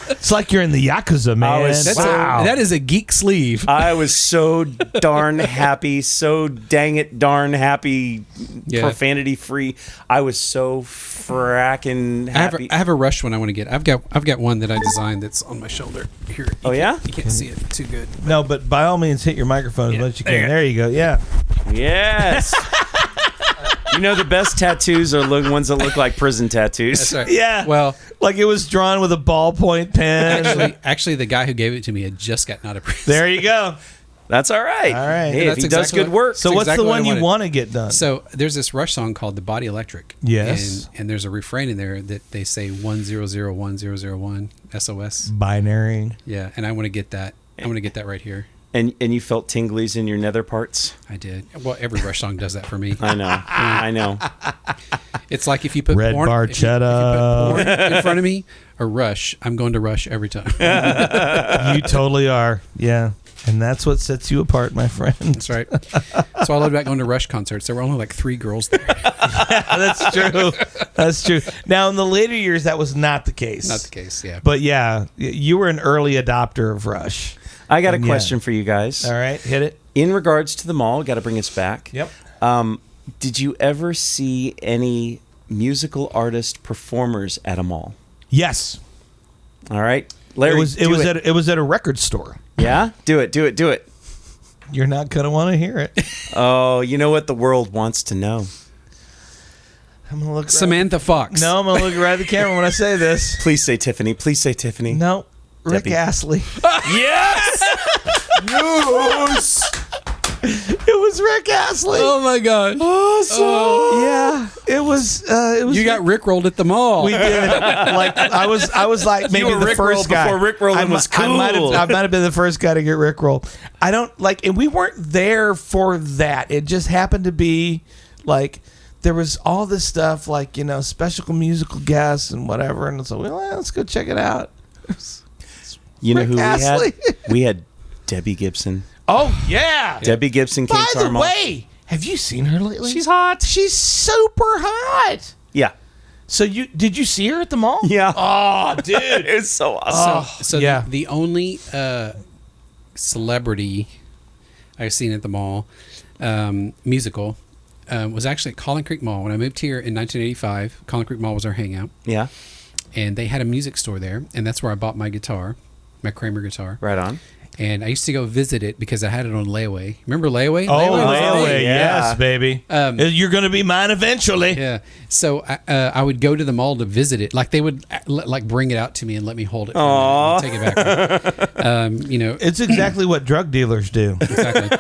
It's like you're in the Yakuza, man. That's Wow. that is a geek sleeve. I was so darn happy, so dang it darn happy, Yeah. profanity free. I was so fracking happy. I have a Rush one I want to get. I've got one that I designed that's on my shoulder here. Oh, yeah? You can't see it too good. No, but by all means, hit your microphone as much as you can. There you go. Yeah. Yes. You know, the best tattoos are the ones that look like prison tattoos. That's right. Yeah. Well, Like it was drawn with a ballpoint pen. actually, the guy who gave it to me had just gotten out of prison. There you go. That's all right. All right. Hey, if That's he does exactly good what- work. So That's what's exactly the what I one you wanted. want to get done? So there's this Rush song called "The Body Electric." Yes. and there's a refrain in there that they say 1001001 SOS. Binary. Yeah, and I want to get that. I want to get that right here. And you felt tinglies in your nether parts? I did. Well, every Rush song does that for me. I know. I know. It's like if you put Red porn, Barchetta. if you put porn in front of me or Rush, I'm going to Rush every time. You totally are. Yeah. And that's what sets you apart, my friend. That's right. So I loved about going to Rush concerts. There were only like 3 girls there. That's true. That's true. Now, in the later years, that was not the case. Not the case, yeah. But yeah, you were an early adopter of Rush. I got a Yeah. question for you guys. All right. Hit it. In regards to the mall, got to bring us back. Yep. Did you ever see any musical artist performers at a mall? Yes. All right, Larry. It was at a record store. Yeah, do it. You're not gonna want to hear it. Oh, you know what the world wants to know. I'm gonna look. Samantha Fox. No, I'm gonna look right at the camera when I say this. Please say Tiffany. Please say Tiffany. No, Rick Debbie. Astley. Yes. Yes. It was Rick Astley. Oh my gosh. Yeah, it was. It was. You got rickrolled at the mall. We did. Like I was like maybe were the Rickrolled first guy before Rickrolling was I might cool. have been the first guy to get Rickrolled. I don't like, and we weren't there for that. It just happened to be like there was all this stuff, like, you know, special musical guests and whatever, and so let's go check it out. You know Rick who Astley. we had? We had Debbie Gibson. Oh yeah. Debbie Gibson came By to our the mall. way, have you seen her lately? She's hot. She's super hot. Yeah. So did you see her at the mall? Yeah. Oh, dude. It's so awesome. So yeah. the only celebrity I've seen at the mall, musical, was actually at Collin Creek Mall. When I moved here in 1985, Collin Creek Mall was our hangout. Yeah. And they had a music store there, and that's where I bought my guitar, my Kramer guitar. Right on. And I used to go visit it because I had it on layaway. Remember layaway? Oh, was a layaway, thing. yeah. yes, baby. You're going to be mine eventually. Yeah. So I would go to the mall to visit it. Like they would like bring it out to me and let me hold it. Aww. And take it back. You know, It's exactly what drug dealers do. exactly.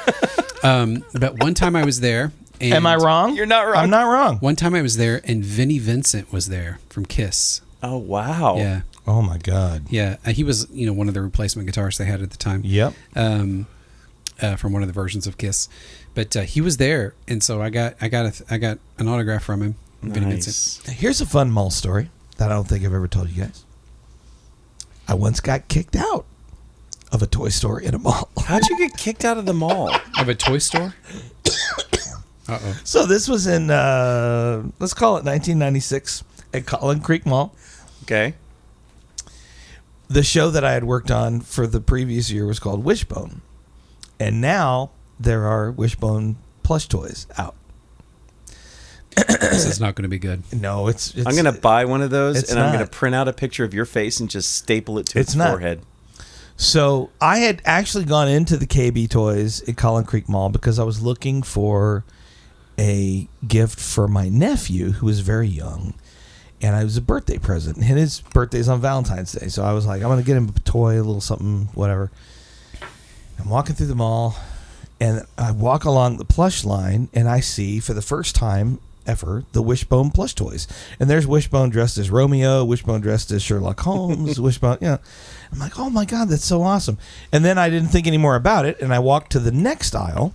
But one time I was there. And Am I wrong? You're not wrong. I'm not wrong. One time I was there, and Vinnie Vincent was there from Kiss. Oh, wow. Yeah. Oh, my God. Yeah. He was, you know, one of the replacement guitarists they had at the time. Yep. From one of the versions of Kiss, but he was there, and so I got an autograph from him. Vinnie Vincent. Nice. Here's a fun mall story that I don't think I've ever told you guys. I once got kicked out of a toy store in a mall. How'd you get kicked out of the mall? Of a toy store. Uh-oh. So this was in, let's call it 1996 at Collin Creek Mall. Okay. The show that I had worked on for the previous year was called Wishbone. And now there are Wishbone plush toys out. This is not going to be good. No, it's I'm going to buy one of those, it's and I'm going not. to print out a picture of your face and just staple it to its not. forehead. So I had actually gone into the KB Toys at Collin Creek Mall because I was looking for a gift for my nephew who was very young. And it was a birthday present. And his birthday's on Valentine's Day. So I was like, I'm going to get him a toy, a little something, whatever. I'm walking through the mall, and I walk along the plush line, and I see, for the first time ever, the Wishbone plush toys. And there's Wishbone dressed as Romeo, Wishbone dressed as Sherlock Holmes, Wishbone, you know. I'm like, oh my God, that's so awesome. And then I didn't think any more about it, and I walked to the next aisle,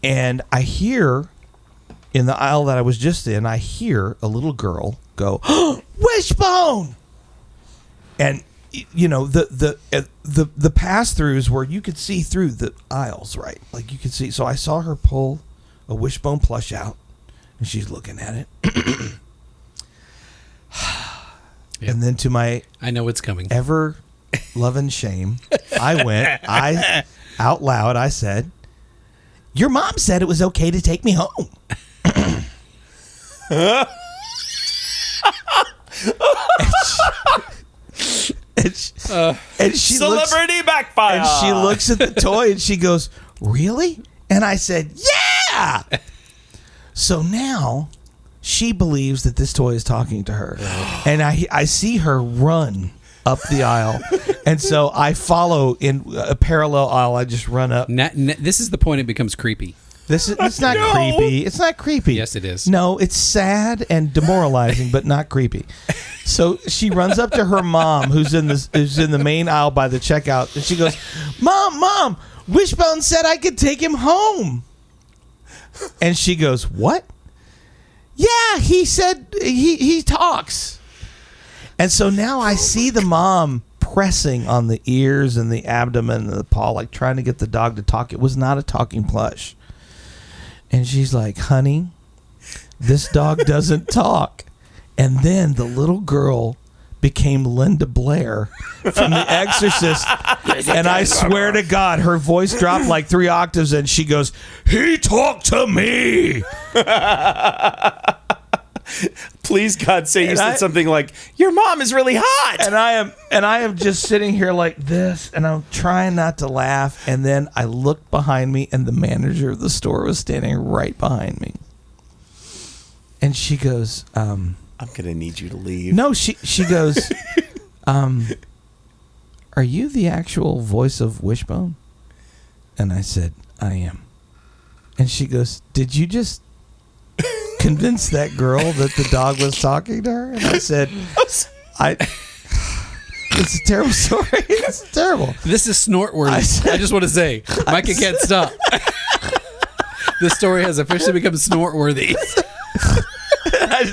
and I hear, in the aisle that I was just in, I hear a little girl go, oh, Wishbone! And you know, the pass-throughs where you could see through the aisles, right? Like you could see. So I saw her pull a Wishbone plush out, and she's looking at it. Yep. And then to my I know what's coming. ever loving shame, I out loud, I said, your mom said it was okay to take me home. And she Celebrity looks, backfire. and she looks at the toy and she goes, really? And I said, yeah. So now she believes that this toy is talking to her. And I see her run up the aisle. And so I follow in a parallel aisle. I just run up. This is the point it becomes creepy. It's not creepy. It's not creepy. Yes, it is. No, it's sad and demoralizing, but not creepy. So she runs up to her mom, who's in the main aisle by the checkout, and she goes, "Mom, Wishbone said I could take him home." And she goes, "What?" "Yeah, he said he talks." And so now I see the mom pressing on the ears and the abdomen and the paw, like trying to get the dog to talk. It was not a talking plush. And she's like, honey, this dog doesn't talk. And then the little girl became Linda Blair from The Exorcist. And I swear to God, her voice dropped like 3 octaves and she goes, he talked to me. Please, God, say you said something like, your mom is really hot. And I am just sitting here like this, and I'm trying not to laugh. And then I looked behind me, and the manager of the store was standing right behind me. And she goes, I'm gonna need you to leave. no, she goes, are you the actual voice of Wishbone? And I said, I am. And she goes, did you just convince that girl that the dog was talking to her? And I said, it's a terrible story. It's terrible. This is snort-worthy. I just want to say, Micah can't stop. This story has officially become snort-worthy.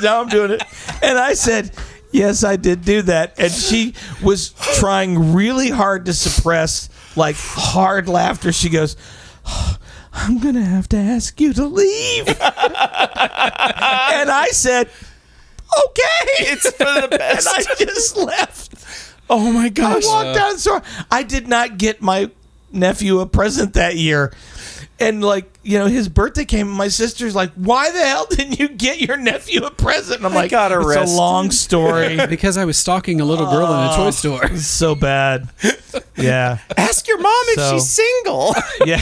Now I'm doing it. And I said, yes, I did do that. And she was trying really hard to suppress like hard laughter. She goes, I'm going to have to ask you to leave. And I said, okay. It's for the best. And I just left. Oh my gosh. I walked down the store. I did not get my nephew a present that year. And like, his birthday came and my sister's like, why the hell didn't you get your nephew a present? And I'm like, got it's arrested. a long story. Because I was stalking a little girl in a toy store. It's so bad. Yeah. Ask your mom if she's single. Yeah.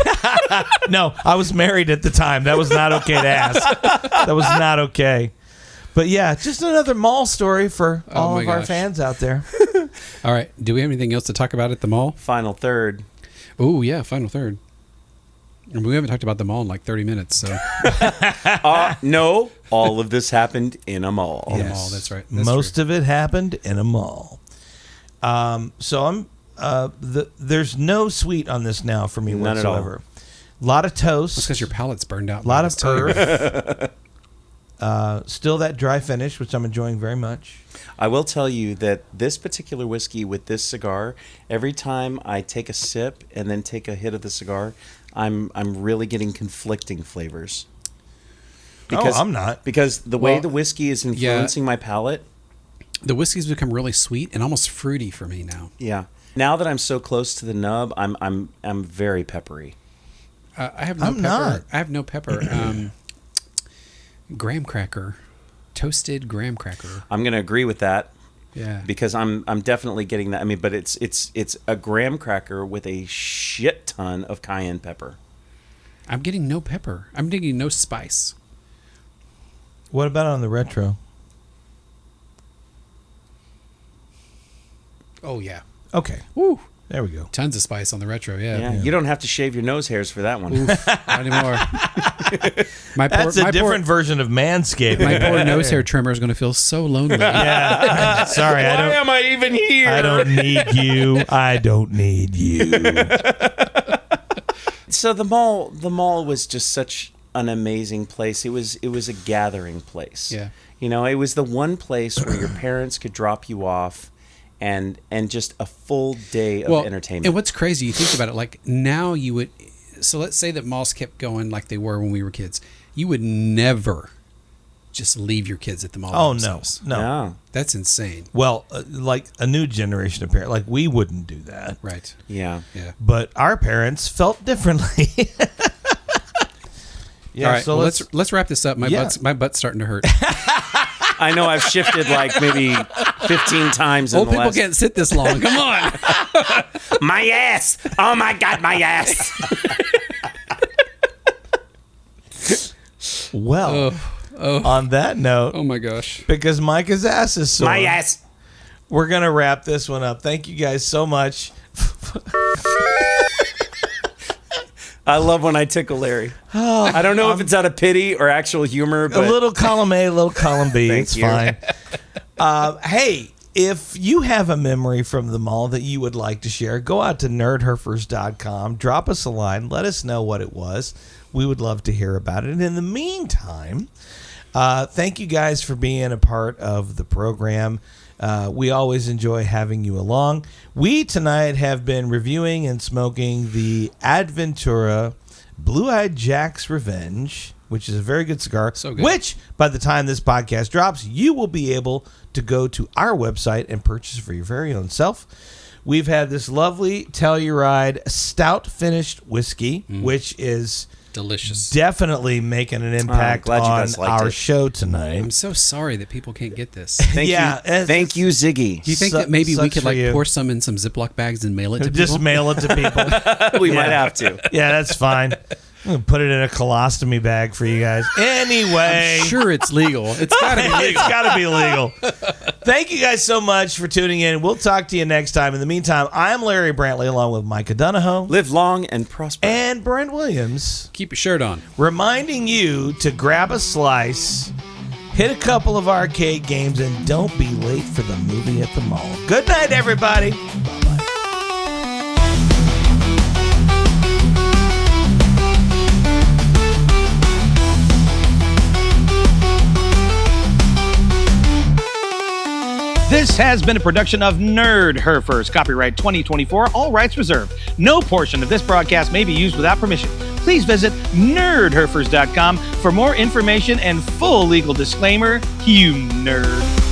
No, I was married at the time. That was not okay to ask. That was not okay. But yeah, just another mall story for all of our fans out there. All right. Do we have anything else to talk about at the mall? Final third. Oh, yeah. Final third. And we haven't talked about the mall in like 30 minutes. So No, all of this happened in a mall. in a mall. That's right. That's Most true. of it happened in a mall. So I'm there's no sweet on this now for me None at all. whatsoever. A lot of toast. That's because your palate's burned out. A lot of earth. Still that dry finish, which I'm enjoying very much. I will tell you that this particular whiskey with this cigar, every time I take a sip and then take a hit of the cigar, I'm really getting conflicting flavors. I'm not. Because the way Well, the whiskey is influencing my palate. The whiskey's become really sweet and almost fruity for me now. Yeah. Now that I'm so close to the nub, I'm very peppery. I have no I'm pepper. not. I have no pepper. Graham cracker, toasted graham cracker. I'm going to agree with that. Yeah. Because I'm definitely getting that. I mean, but it's a graham cracker with a shit ton of cayenne pepper. I'm getting no pepper. I'm getting no spice. What about on the retro? Oh yeah. Okay. Woo. There we go. Tons of spice on the retro. Yeah. Yeah. You don't have to shave your nose hairs for that one. Oof, not anymore. That's a different version of manscaping. My poor nose hair trimmer is going to feel so lonely. Yeah. Sorry, Why am I even here? I don't need you. I don't need you. So the mall was just such an amazing place. It was a gathering place. Yeah. It was the one place where your parents could drop you off and just a full day of entertainment. And what's crazy, you think about it, like now you would, so let's say that malls kept going like they were when we were kids. You would never just leave your kids at the mall. Oh, themselves. no. That's insane. Well, like a new generation of parents, like we wouldn't do that. Right. Yeah. Yeah. But our parents felt differently. Yeah. All right. So well, let's wrap this up. My Yeah. butt's starting to hurt. I know I've shifted like maybe 15 times in Old the people last... can't sit this long. Come on. My ass! Oh my God, my ass! Well, on that note, Oh my gosh. because Micah's ass is sore, My ass! we're gonna wrap this one up. Thank you guys so much. I love when I tickle Larry. I don't know if it's out of pity or actual humor, A but little column A, a little column B. Thank It's you. fine. Hey, if you have a memory from the mall that you would like to share, go out to nerdherfers.com, drop us a line, let us know what it was. We would love to hear about it. And in the meantime, thank you guys for being a part of the program. We always enjoy having you along. We tonight have been reviewing and smoking the ADVentura Blue-Eyed Jack's Revenge, which is a very good cigar. So good. Which, by the time this podcast drops, you will be able to go to our website and purchase for your very own self. We've had this lovely Telluride Stout finished whiskey, which is Delicious. definitely making an impact glad you on guys liked our it. show tonight. I'm so sorry that people can't get this. thank Yeah, you, thank you, Ziggy. Do you think Su- that maybe we sucks could for like you. pour some in some Ziploc bags and mail it to Just people? mail it to people. We might have to. Yeah, that's fine. I'm going to put it in a colostomy bag for you guys. Anyway. I'm sure it's legal. It's got to be legal. It's got to be legal. Thank you guys so much for tuning in. We'll talk to you next time. In the meantime, I'm Larry Brantley along with Micah Donahoe. Live long and prosper. And Brent Williams. Keep your shirt on. Reminding you to grab a slice, hit a couple of arcade games, and don't be late for the movie at the mall. Good night, everybody. Bye-bye. This has been a production of Nerdherfers, copyright 2024, all rights reserved. No portion of this broadcast may be used without permission. Please visit nerdherfers.com for more information and full legal disclaimer, you nerd.